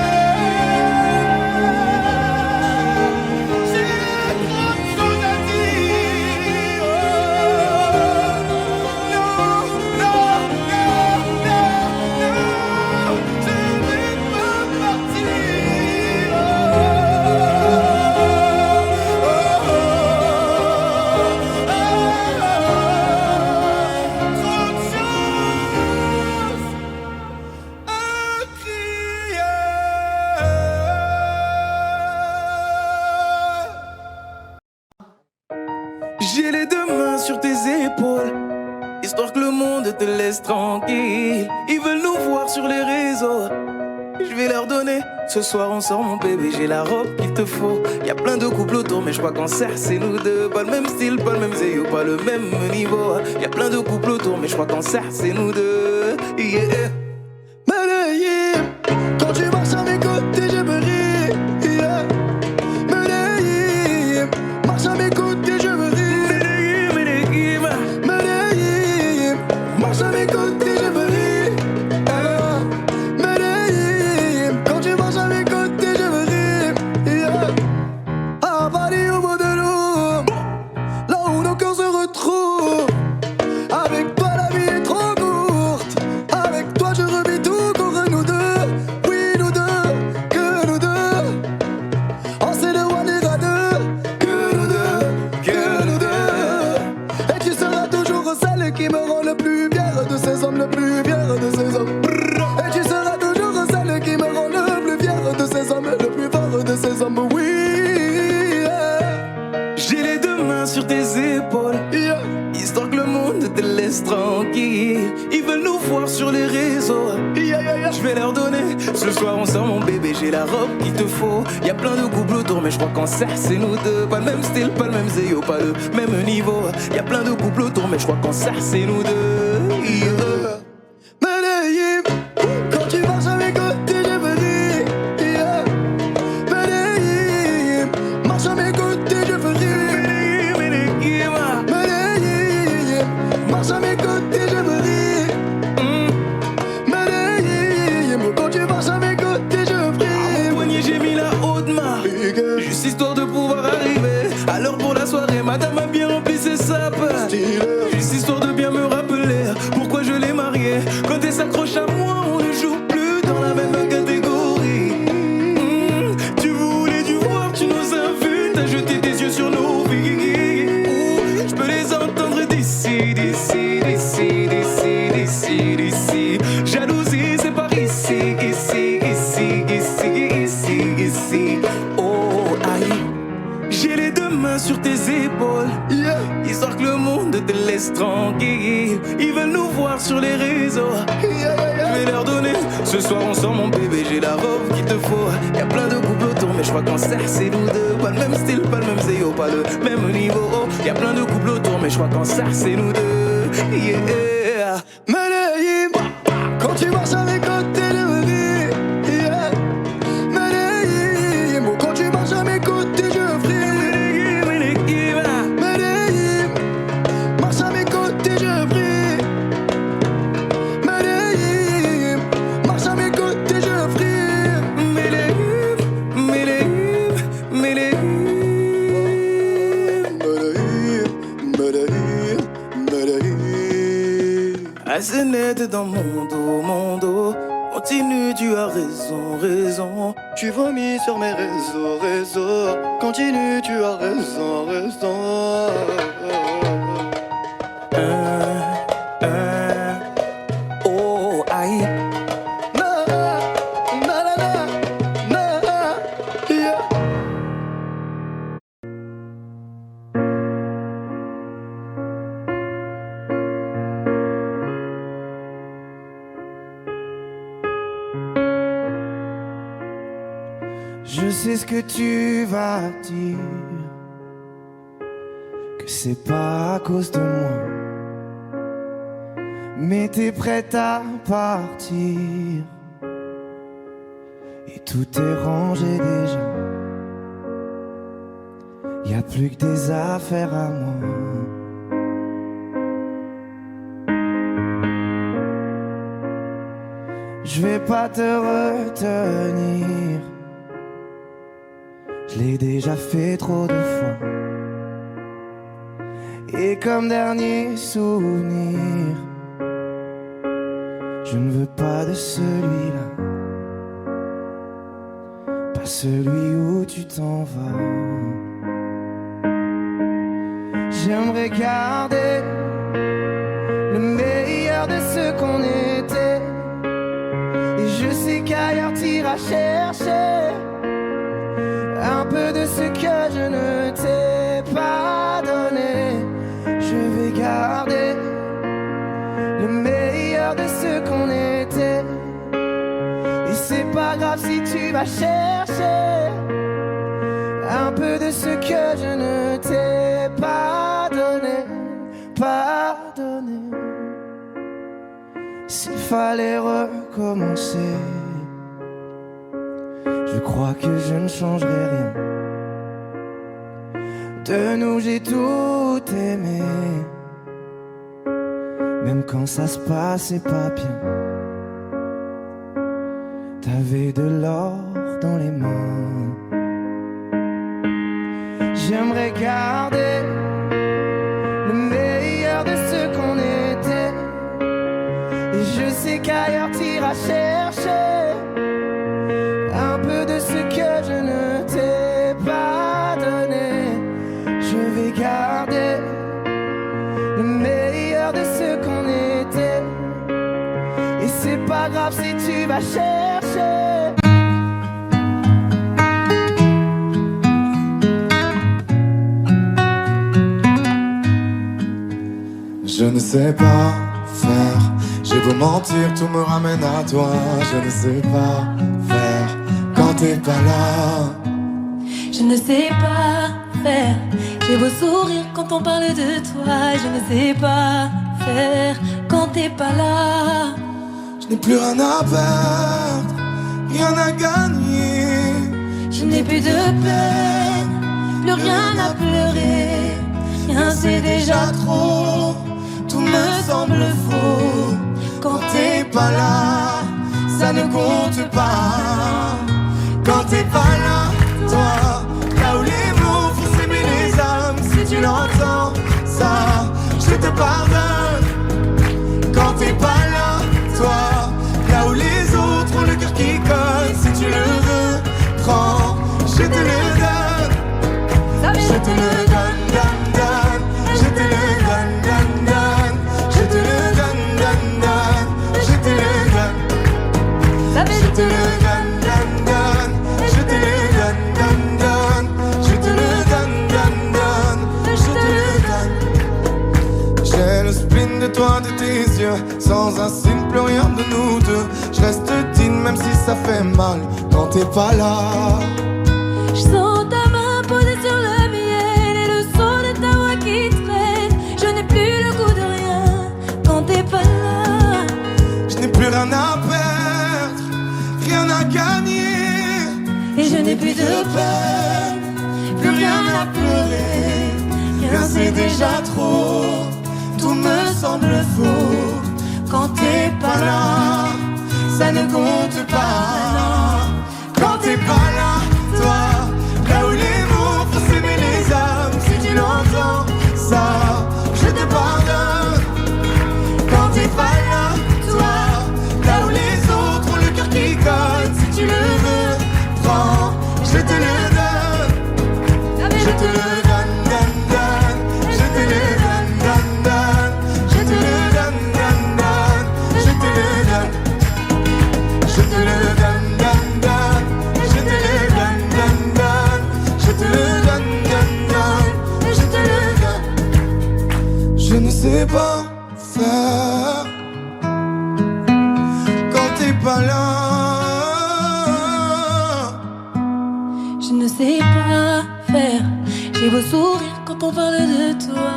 J'ai les deux mains sur tes épaules, histoire que le monde te laisse tranquille. Ils veulent nous voir sur les réseaux, je vais leur donner. Ce soir on sort mon bébé, j'ai la robe qu'il te faut. Y'a plein de couples autour, mais je crois qu'en serre c'est nous deux. Pas le même style, pas le même zéyo, pas le même niveau. Y'a plein de couples autour, mais je crois qu'en serre c'est nous deux. Yeah. Medellín, quand tu marches à mes côtés, je me ris. Yeah. Medellín, marche à mes côtés, je me ris. Medellín, marche à mes côtés, je me ris. Medellín, quand tu marches à mes côtés, je me ris. Yeah. À Paris, au bout de l'eau, là où nos cœurs se retrouvent. Avec toi, la vie est trop courte. Avec toi, je revis tout contre nous deux. Oui, nous deux, que nous deux. On s'est de one et deux. Que nous deux, que nous deux. Et tu seras toujours celle qui me rend le plus fier de ces hommes, le plus fier de ces hommes. Et tu seras toujours celle qui me rend le plus fier de ces hommes, le plus fort de ces hommes. Oui, yeah. J'ai les deux mains sur tes épaules, yeah. Histoire que le monde te laisse tranquille. Ils veulent nous voir sur les réseaux, yeah, yeah, yeah. Je vais leur donner. Ce soir on sort mon bébé, j'ai la robe qu'il te faut. Y'a plein de couples autour, mais je crois qu'en serre c'est nous deux. Pas le même style, pas le même zéyo, pas le même niveau. Y'a plein de couples autour, mais je crois qu'en serre c'est nous deux, yeah. Medellín, quand tu marches à mes côtés, je me ris, yeah. Medellín, marche à mes côtés, je me ris. Medellín, marche communauté s'accroche à moi, on ne joue plus dans la même catégorie. Tu voulais du voir, tu nous as vus, t'as jeté tes yeux sur nos vies. Je peux les entendre d'ici, d'ici, d'ici, d'ici, d'ici, d'ici. Jalousie, c'est par ici, ici, ici, ici, ici, ici. Oh, aïe. J'ai les deux mains sur tes épaules, histoire que le monde te laisse tranquille. Ils veulent nous voir sur les réseaux, je vais leur donner. Ce soir on sort mon bébé, j'ai la robe qu'il te faut. Y'a plein de couples autour, mais je crois qu'en cercle c'est nous deux. Pas le même style, pas le même zéo, pas le même niveau. Y'a plein de couples autour, mais je crois qu'en cercle c'est nous deux. Yeah. Medellín, quand tu marches avec côté de ma vie, yeah. Medellín, quand tu marches à mes côtés je brille. Medellín, marche à mes côtés je brille. Medellín, marche à mes côtés je brille. Medellín, Medellín, Medellín. Medellín, Medellín. Assez net dans mon dos. Continue, tu as raison, raison. Tu vomis sur mes réseaux. Continue, tu as raison. Oh, aïe. Na, na, na, na, na, yeah. Je sais ce que tu vas dire, que c'est pas à cause de moi, mais t'es prête à partir et tout est rangé déjà. Y a plus que des affaires à moi. Je vais pas te retenir, je l'ai déjà fait trop de fois. Et comme dernier souvenir, je ne veux pas de celui-là, pas celui où tu t'en vas. J'aimerais garder le meilleur de ce qu'on était, et je sais qu'ailleurs t'iras chercher un peu de ce que je ne t'ai pas donné. Je vais garder le meilleur de ce qu'on était, et c'est pas grave si tu vas chercher un peu de ce que je ne t'ai pas donné, pas donné. S'il fallait recommencer, je crois que je ne changerai rien. De nous j'ai tout aimé, même quand ça se passait pas bien. T'avais de l'or dans les mains. J'aimerais garder le meilleur de ce qu'on était, et je sais qu'ailleurs t'iras chercher un peu de ce que je ne t'ai pas donné. Je vais garder le meilleur de ce qu'on était, et c'est pas grave si tu vas chercher. Je ne sais pas faire, j'ai beau mentir, tout me ramène à toi. Je ne sais pas faire quand t'es pas là. Je ne sais pas faire, j'ai beau sourire quand on parle de toi. Je ne sais pas faire quand t'es pas là. Je n'ai plus rien à perdre, rien à gagner. Je n'ai plus de peine, plus rien à pleurer. Rien c'est déjà trop, Tout me semble faux. Quand t'es pas là, ça ne compte pas. Quand t'es pas là, toi, là où les mots font s'aimer les âmes. Si tu l'entends, ça, je te pardonne. Quand t'es pas là, toi, te le donne, donne, donne. Je te le donne, donne, donne. Je te le donne, donne, donne. Je te le donne. J'ai le spin de toi, de tes yeux. Sans un signe, plus rien de nous deux. Je reste digne même si ça fait mal quand t'es pas là. Je sens ta main posée sur la mienne et le son de ta voix qui traîne. Je n'ai plus le goût de rien quand t'es pas là. Je n'ai plus rien à perdre, rien à gagner. Et je n'ai plus de peine, Plus rien à pleurer, rien c'est déjà trop. Tout me semble faux quand t'es pas là. Ça ne compte pas quand t'es pas là. Toi, là où les mots font s'aimer les âmes. Si tu l'entends, ça, je te pardonne. Quand t'es pas là, toi, là où les autres ont le cœur qui colle. Si tu le veux, prends, je te le donne. Je te le donne, donne, donne. Je te le donne, donne, donne. Je te le donne, donne, donne. Je te le donne. Je te le donne, donne, donne. Je te le donne, donne, donne. Je te le donne, donne, donne. Je te le donne. Je ne sais pas faire quand t'es pas là. je ne sais pas faire. J'ai beau sourire quand on parle de toi.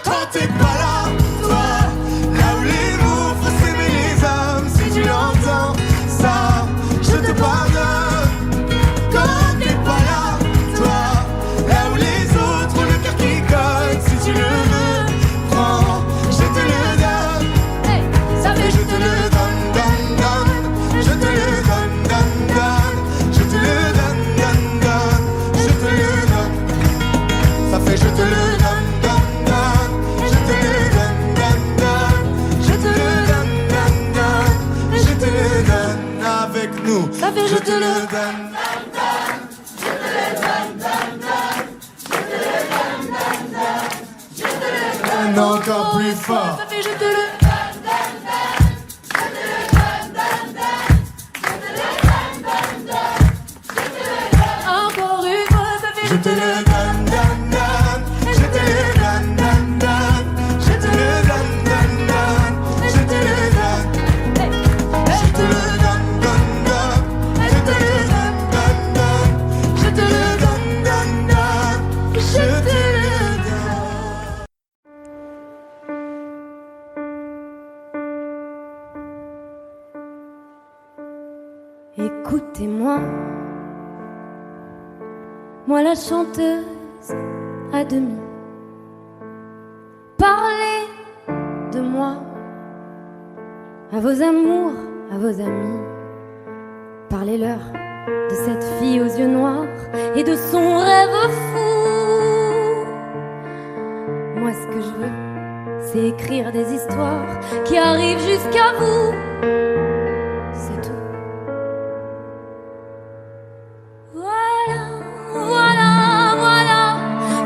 Quand t'es pas là, toi, là où les mots font s'aimer les âmes. Si tu l'entends, ça, je te pardonne. Quand t'es pas là, toi, là où les autres ont le cœur qui colle. Si tu le veux, prends, je te le donne. Ça fait Je te le donne, donne, donne. Je te le donne, donne, donne. Je te le donne, donne, donne. Je te le donne. Ça fait je te le donne, donne, donne. Je te le donne, donne, donne. Je te le donne, donne, donne. Je te le donne avec nous. Ça fait Je te le donne. Encore plus fort. Ça fait je te le encore une fois, ça fait Je te le donne, donne, donne. Je te le donne, donne, donne. Je te le donne, donne, donne. Je te le donne. Je te le donne, donne, donne. Je te le donne, donne, donne. Je te le donne, donne, donne. Je te le donne. Écoutez-moi, moi la chanteuse à demi. Parlez de moi à vos amours, à vos amis. Parlez-leur de cette fille aux yeux noirs et de son rêve fou. Moi ce que je veux, c'est écrire des histoires qui arrivent jusqu'à vous. C'est tout.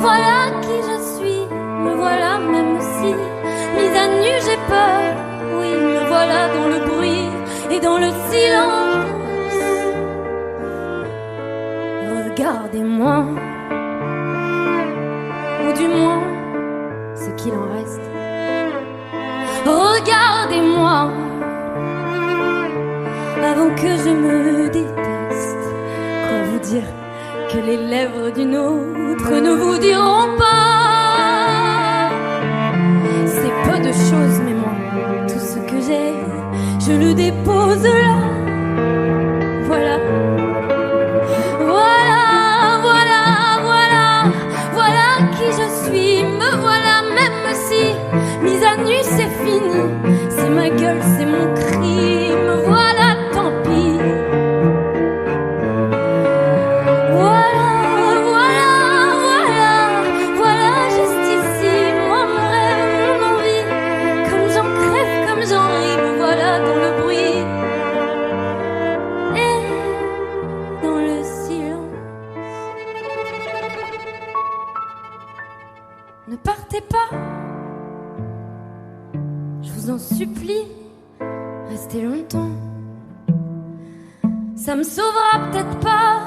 Voilà qui je suis, me voilà même si mise à nu j'ai peur. Oui, me voilà dans le bruit et dans le silence. Regardez-moi, ou du moins ce qu'il en reste. Regardez-moi, avant que je me déteste. Quoi vous dire que les lèvres d'une autre ne vous diront pas. C'est peu de choses, mais moi, tout ce que j'ai, je le dépose là. Voilà. Voilà qui je suis, me voilà même si mise à nu c'est fini. C'est ma gueule, c'est mon cri, me voilà, tant pis. Voilà, juste ici, moi mon rêve, mon envie. Comme j'en crève, comme j'en ris, me voilà dans le bruit vous en supplie, restez longtemps. Ça me sauvera peut-être pas,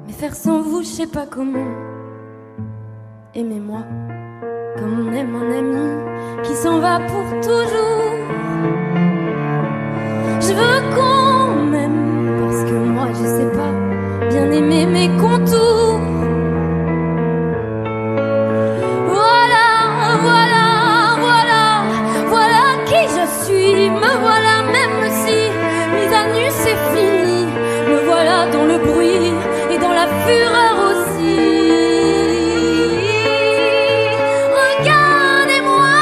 mais faire sans vous, je sais pas comment. Aimez-moi comme on aime un ami qui s'en va pour toujours. Je veux qu'on m'aime parce que moi je sais pas bien aimer mes contours. Voilà, voilà, voilà, voilà qui je suis. Me voilà même si mise à nu c'est fini. Me voilà dans le bruit et dans la fureur aussi. Regardez-moi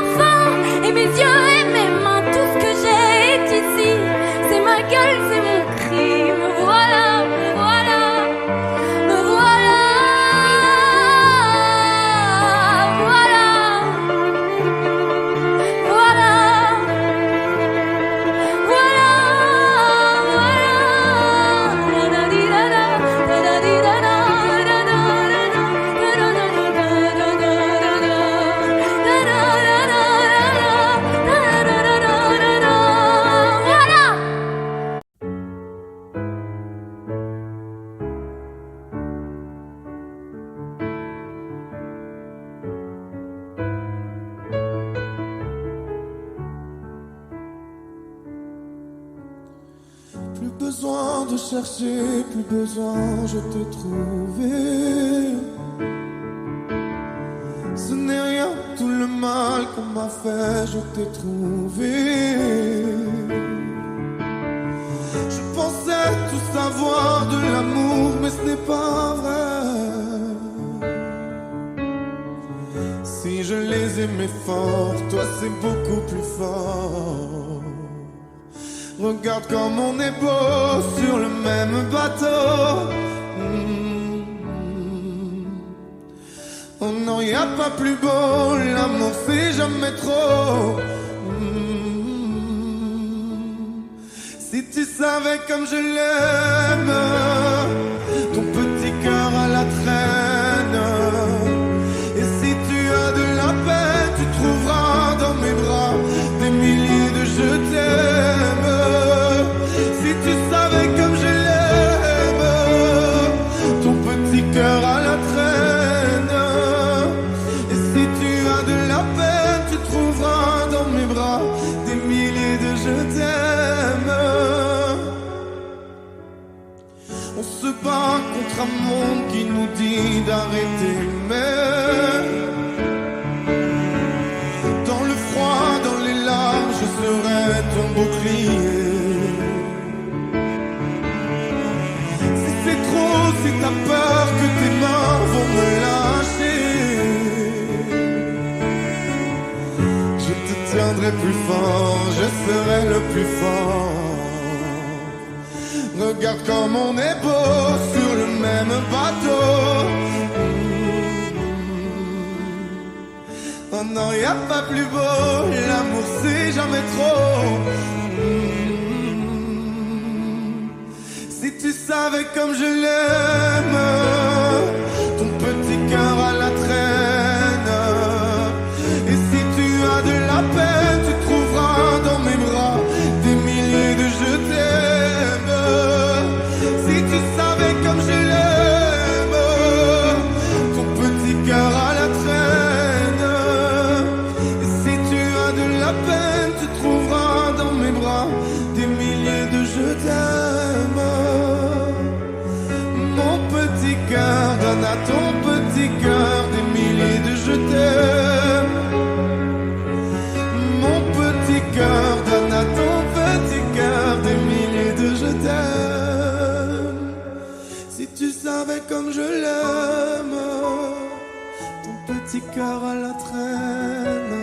enfin, et mes yeux et mes mains, tout ce que j'ai est ici. C'est ma gueule, c'est mon cri. Me voilà, me voilà, me voilà, voilà, voilà, voilà, Plus besoin de chercher, plus besoin, je t'ai trouvé. Ce n'est rien, tout le mal qu'on m'a fait, je t'ai trouvé. Je pensais tout savoir de l'amour, mais ce n'est pas vrai. Si je les aimais fort, toi c'est beaucoup plus fort. Regarde comme on est beau sur le même bateau. Oh non, y a pas plus beau, l'amour c'est jamais trop. Si tu savais comme je l'aime, ton petit cœur à la traîne. Et si tu as de la peine, tu trouveras dans mes bras des milliers de je t'aime. Si tu savais comme je l'aime, ton petit cœur à la traîne. Et si tu as de la peine, tu trouveras dans mes bras des milliers de je t'aime. On se bat contre un monde qui nous dit d'arrêter, mais dans le froid, dans les larmes, je serai ton bouclier. Si c'est trop, si t'as peur que tes mains vont me lâcher, je te tiendrai plus fort, je serai le plus fort. Regarde comme on est beau sur le même bateau. Oh non, y a pas plus beau, l'amour c'est jamais trop. Si tu savais comme je l'aime, ton petit cœur à la traîne. Et si tu as de la peine, tu trouveras dans mes bras des milliers de je t'aime. Si tu savais comme je l'aime, ton petit cœur à la traîne. Et si tu as de la peine, tu trouveras dans mes bras des milliers de je t'aime. Mon petit cœur donne à ton petit cœur des milliers de je t'aime. Mon petit cœur donne à ton petit cœur des milliers de je t'aime. Si tu savais comme je l'aime, ton petit cœur à la traîne.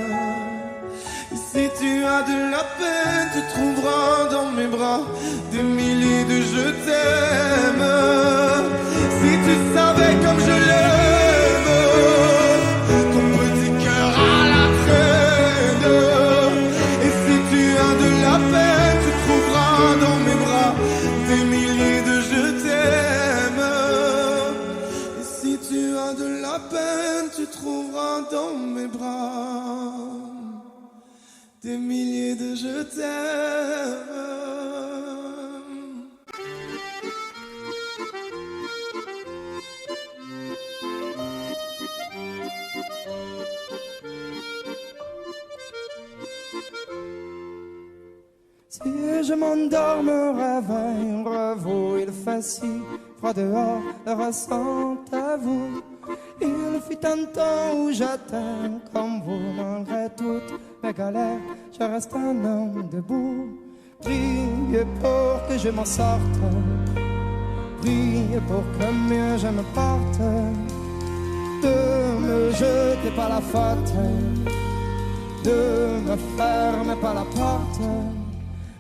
Et si tu as de la peine, tu trouveras dans mes bras des milliers de je t'aime. Si tu savais comme je l'aime, ton petit cœur à la traîne. Et si tu as de la peine, tu trouveras dans mes bras des milliers de je t'aime. Et si tu as de la peine, tu trouveras dans mes bras des milliers de je t'aime. Si je m'endors, me réveille, revois, il fait si froid dehors, le ressent à vous. Il fut un temps où j'étais comme vous, malgré toutes mes galères, je reste un homme debout. Priez pour que je m'en sorte, priez pour que mieux je me porte. De me jeter par la faute, de me fermer par la porte.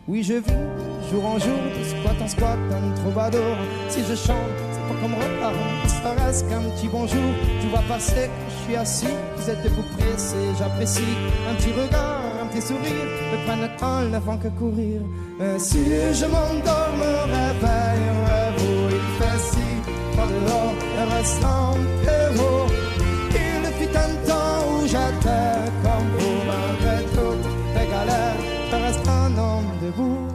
Oui, je vis jour en jour, de squat en squat, un troubadour. Si je chante, c'est pas comme reparler, ça reste qu'un petit bonjour. Tu vois passer quand je suis assis, vous êtes debout pressé, j'apprécie. Un petit regard, un petit sourire, me prennent le temps, ne font que courir. Si je m'endors, me réveille, vous, il fait si froid dehors, le ressentez-vous. Il fut un temps où j'étais comme vous, malgré toutes les galères, je reste un homme debout.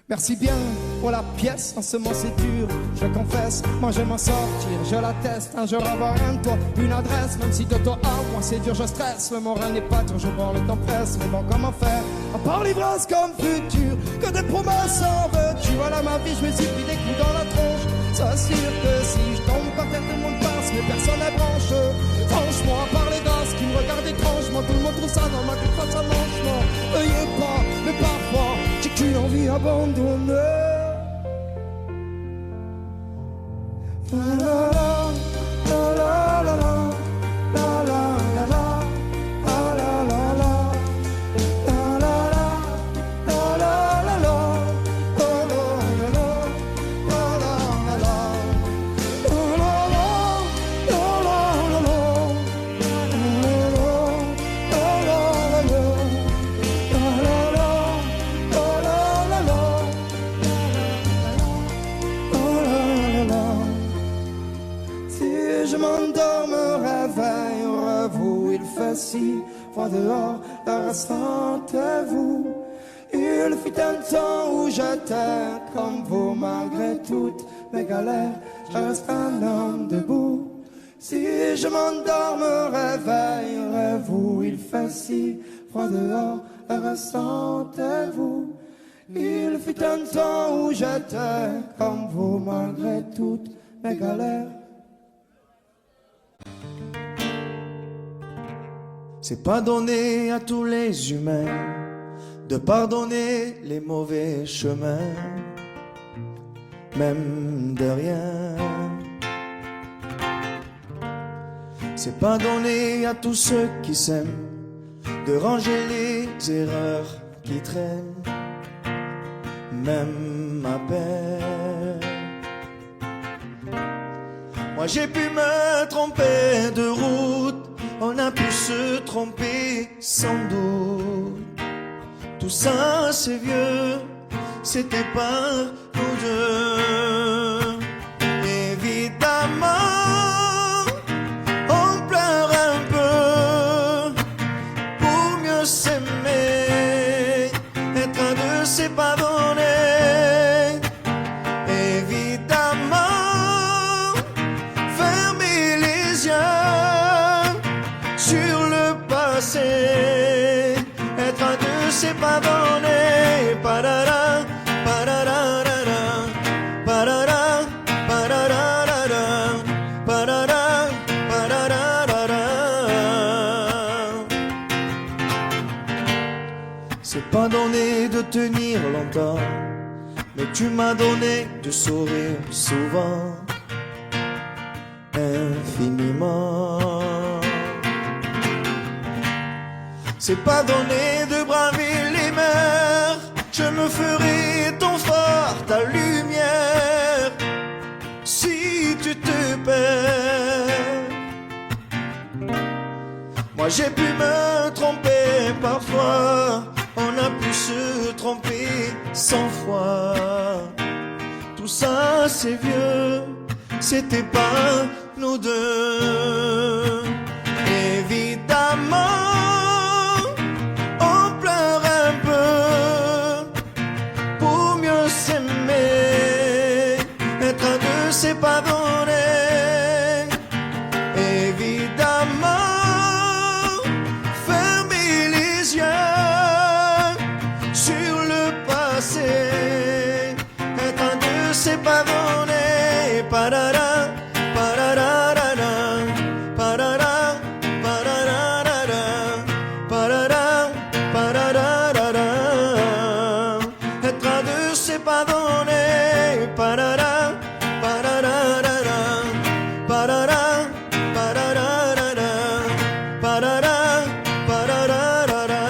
Merci bien pour la pièce, en ce moment c'est dur, je confesse, moi je m'en sortir, je l'atteste, un jour avoir un toit, une adresse, même si de toi à moi c'est dur, je stresse, le moral n'est pas toujours bon, le temps presse, mais bon comment faire, à part l'ivresse comme futur, que des promesses en veux-tu, voilà ma vie, je me suis pris des coups dans la tronche, c'est sûr que si je tombe par terre, tout le monde passe, mais personne n'est branche, franchement, à part les gosses qui me regardent étrangement, tout le monde trouve ça normal, que fasse un manchement, veuillez pas, mais parfois, j'ai qu'une envie abandonnée. La la la la la la la la la la la la la je m'endors, me réveille, revoue, il fait si froid dehors, le ressentez-vous. Il fut un temps où j'étais comme vous, malgré toutes mes galères, je reste un homme debout. Si je m'endors, me réveille, revoue, il fait si froid dehors, le ressentez-vous. Il fut un temps où j'étais comme vous, malgré toutes mes galères. C'est pas donné à tous les humains de pardonner les mauvais chemins, même de rien. C'est pas donné à tous ceux qui s'aiment de ranger les erreurs qui traînent, même à peine. Moi j'ai pu me tromper de route, on a pu se tromper sans doute. Tout ça c'est vieux, c'était pas nous deux. Évidemment, on pleure un peu pour mieux s'aimer, être un de c'est pas donné. Évidemment, fermer les yeux sur le passé, être un de c'est pas donné. Parara, pararara, parara, pararara, parara, pararara. C'est pas donné de tenir longtemps, mais tu m'as donné de sourire souvent, infiniment. C'est pas donné de braver les mers, je me ferai ton phare, ta lumière, si tu te perds. Moi j'ai pu me tromper parfois, on a pu se tromper 100 fois. Tout ça c'est vieux, c'était pas nous deux. Évidemment, on pleure un peu pour mieux s'aimer. Être à deux, c'est pas donné. Évidemment, fermer les yeux sur le passé. Être à deux, c'est pas donné. Parara, pararara, parara, pararara, parara, pararara. Être à deux, c'est pas donné. Parara, pararara, parara, pararara, parara, pararara.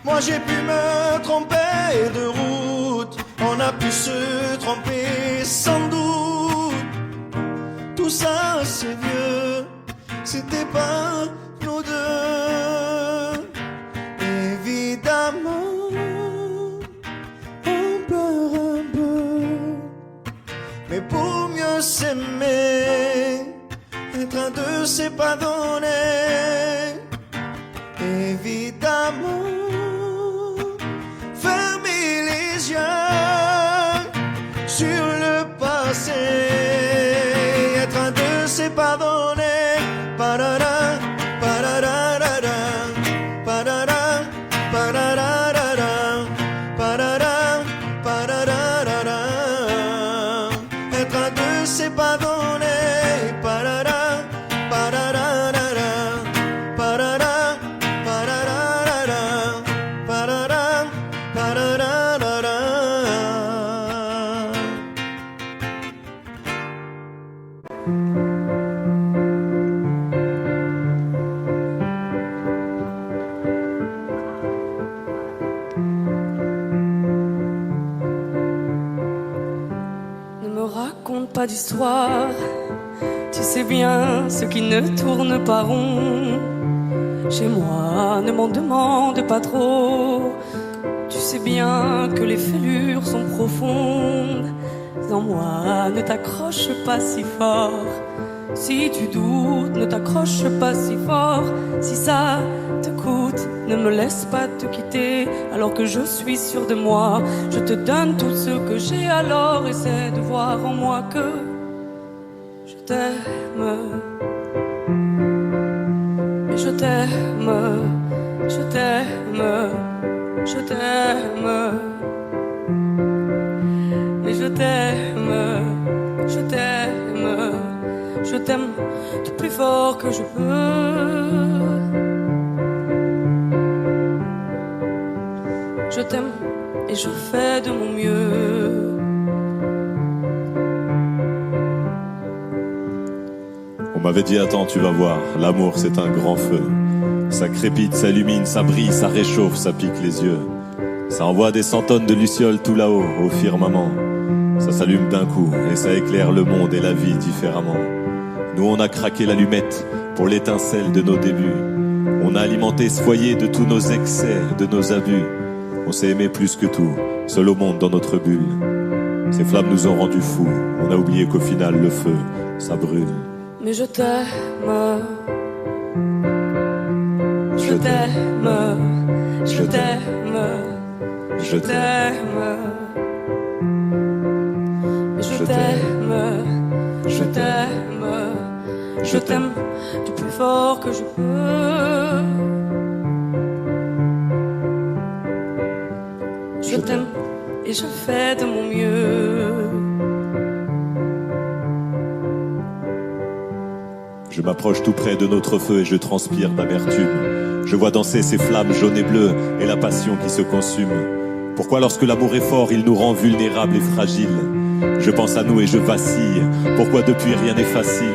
Moi j'ai pu me tromper de route, on a pu se tromper sans doute. Tout ça c'est vieux, c'était pas nous deux. Évidemment, on pleure un peu, mais pour mieux s'aimer, être à deux c'est pas donné. Évidemment, fermer les yeux sur le passé. Être à deux, c'est pardonner. Parara, pararara, parara, pararara, parara, pararara. Être à deux, c'est pardonner. Parara, pararara, parara, pararara, parara, pararara. Ne me raconte pas d'histoire, tu sais bien ce qui ne tourne pas rond. Chez moi, ne m'en demande pas trop, tu sais bien que les fêlures sont profondes. En moi, ne t'accroche pas si fort. Si tu doutes, ne t'accroche pas si fort. Si ça te coûte, ne me laisse pas te quitter alors que je suis sûr de moi. Je te donne tout ce que j'ai, alors essaie de voir en moi que je t'aime. Mais je t'aime, je t'aime, je t'aime. Mais je t'aime, je t'aime, je t'aime du plus fort que je peux. Je t'aime et je fais de mon mieux. On m'avait dit attends, tu vas voir, l'amour c'est un grand feu. Ça crépite, ça illumine, ça brille, ça réchauffe, ça pique les yeux. Ça envoie des centaines de lucioles tout là-haut, au firmament. Ça s'allume d'un coup et ça éclaire le monde et la vie différemment. Nous on a craqué l'allumette pour l'étincelle de nos débuts. On a alimenté ce foyer de tous nos excès, de nos abus. On s'est aimé plus que tout, seul au monde dans notre bulle. Ces flammes nous ont rendus fous, on a oublié qu'au final le feu, ça brûle. Mais je t'aime, je t'aime, je t'aime, je t'aime. Je t'aime, je t'aime, je t'aime du plus fort que je peux. Je t'aime et je fais de mon mieux. Je m'approche tout près de notre feu et je transpire d'amertume. Je vois danser ces flammes jaunes et bleues et la passion qui se consume. Pourquoi lorsque l'amour est fort, il nous rend vulnérables et fragiles? Je pense à nous et je vacille. Pourquoi depuis rien n'est facile?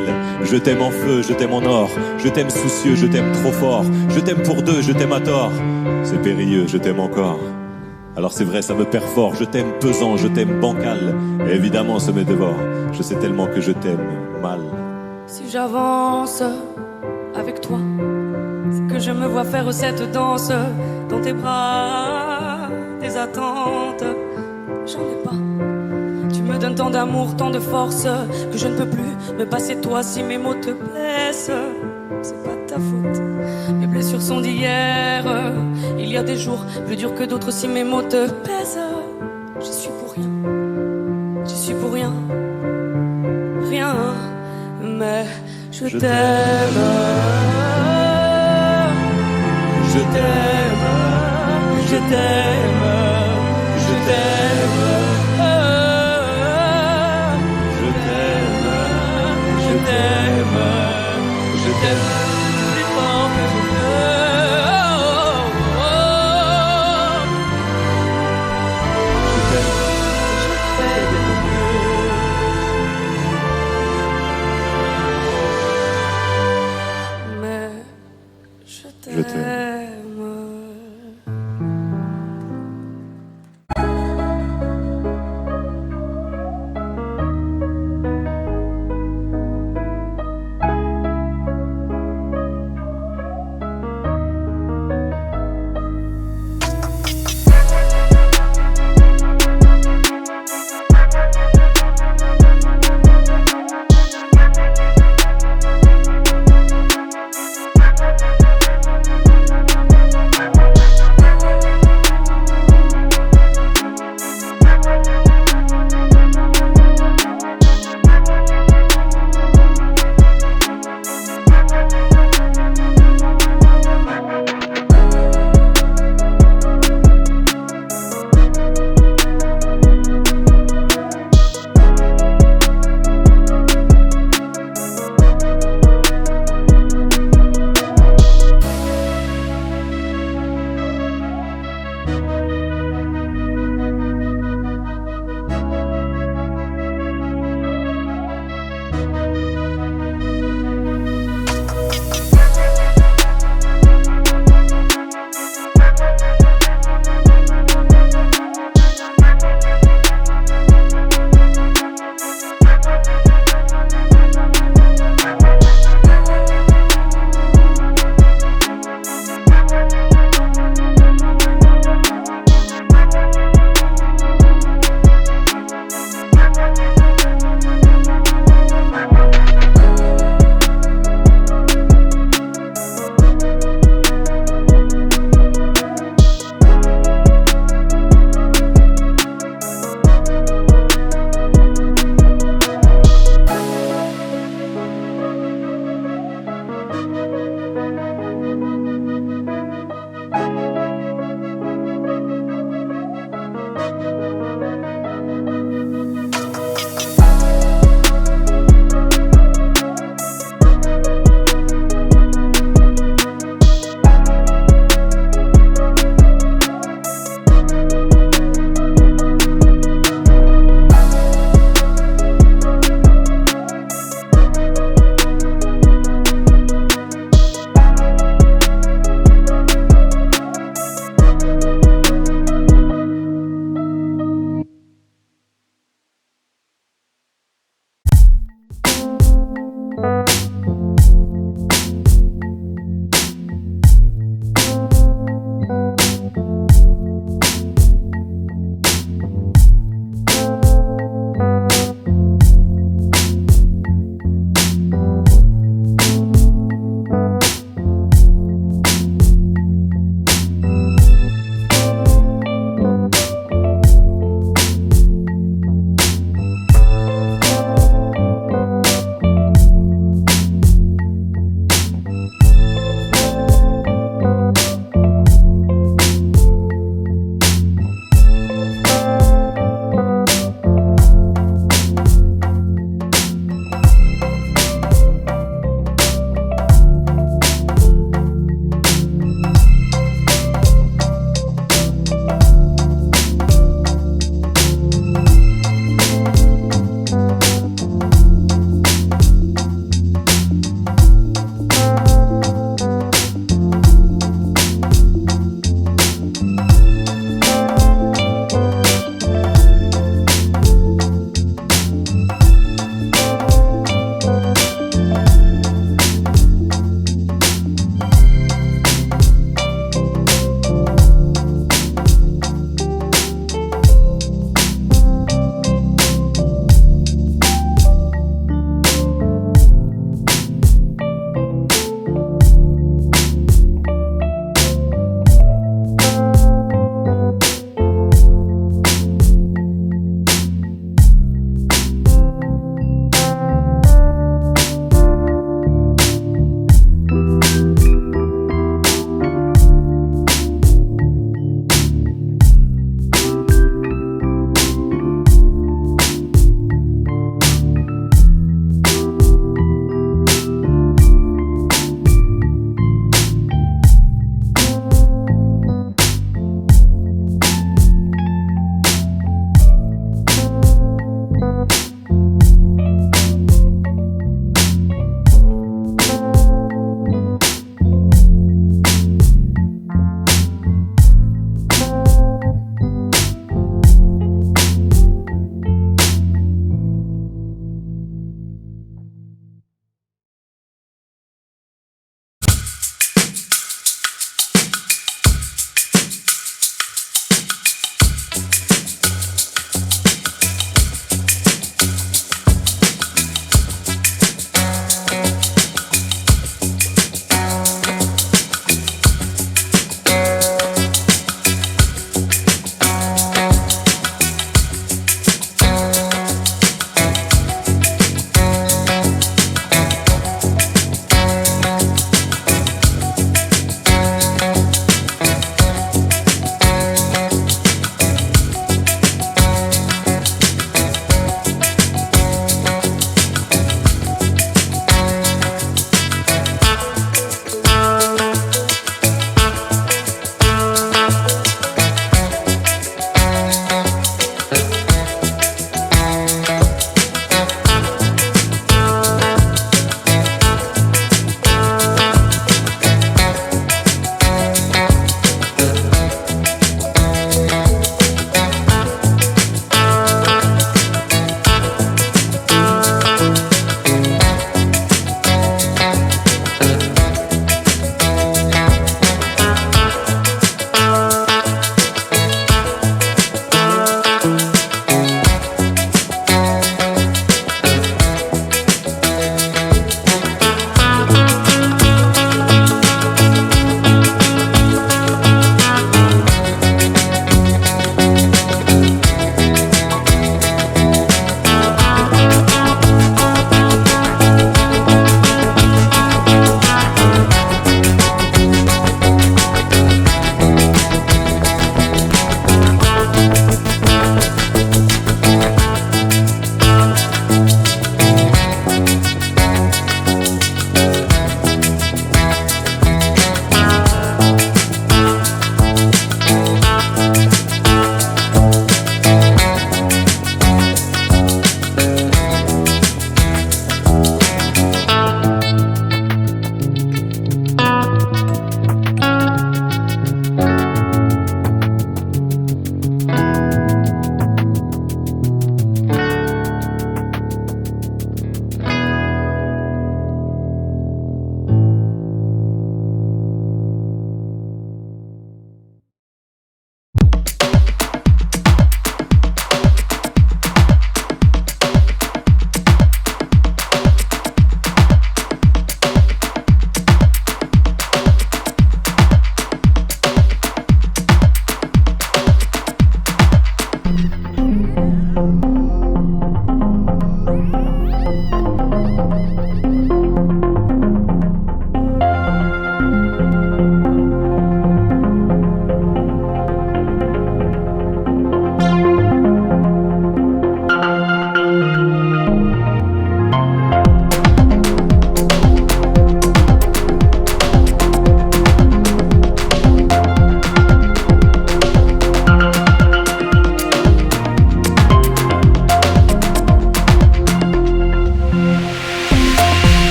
Je t'aime en feu, je t'aime en or. Je t'aime soucieux, je t'aime trop fort. Je t'aime pour deux, je t'aime à tort. C'est périlleux, je t'aime encore. Alors c'est vrai, ça me perd fort. Je t'aime pesant, je t'aime bancal. Et évidemment, ça me dévore. Je sais tellement que je t'aime mal. Si j'avance avec toi, c'est que je me vois faire cette danse dans tes bras, tes attentes. J'en ai tant d'amour, tant de force, que je ne peux plus me passer de toi si mes mots te blessent. C'est pas de ta faute, mes blessures sont d'hier. Il y a des jours plus durs que d'autres si mes mots te pèsent. J'y suis pour rien, j'y suis pour rien, rien, mais je t'aime. Je t'aime, je t'aime, je t'aime. Je t'aime, je t'aime, je t'aime plus fort que je peux. Mais je t'aime.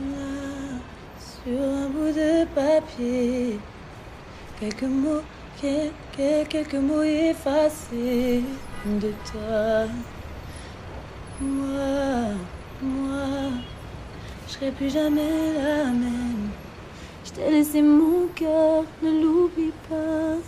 Là, sur un bout de papier, quelques mots, quelques mots effacés de toi. Moi, je serai plus jamais la même. Je t'ai laissé mon cœur, ne l'oublie pas.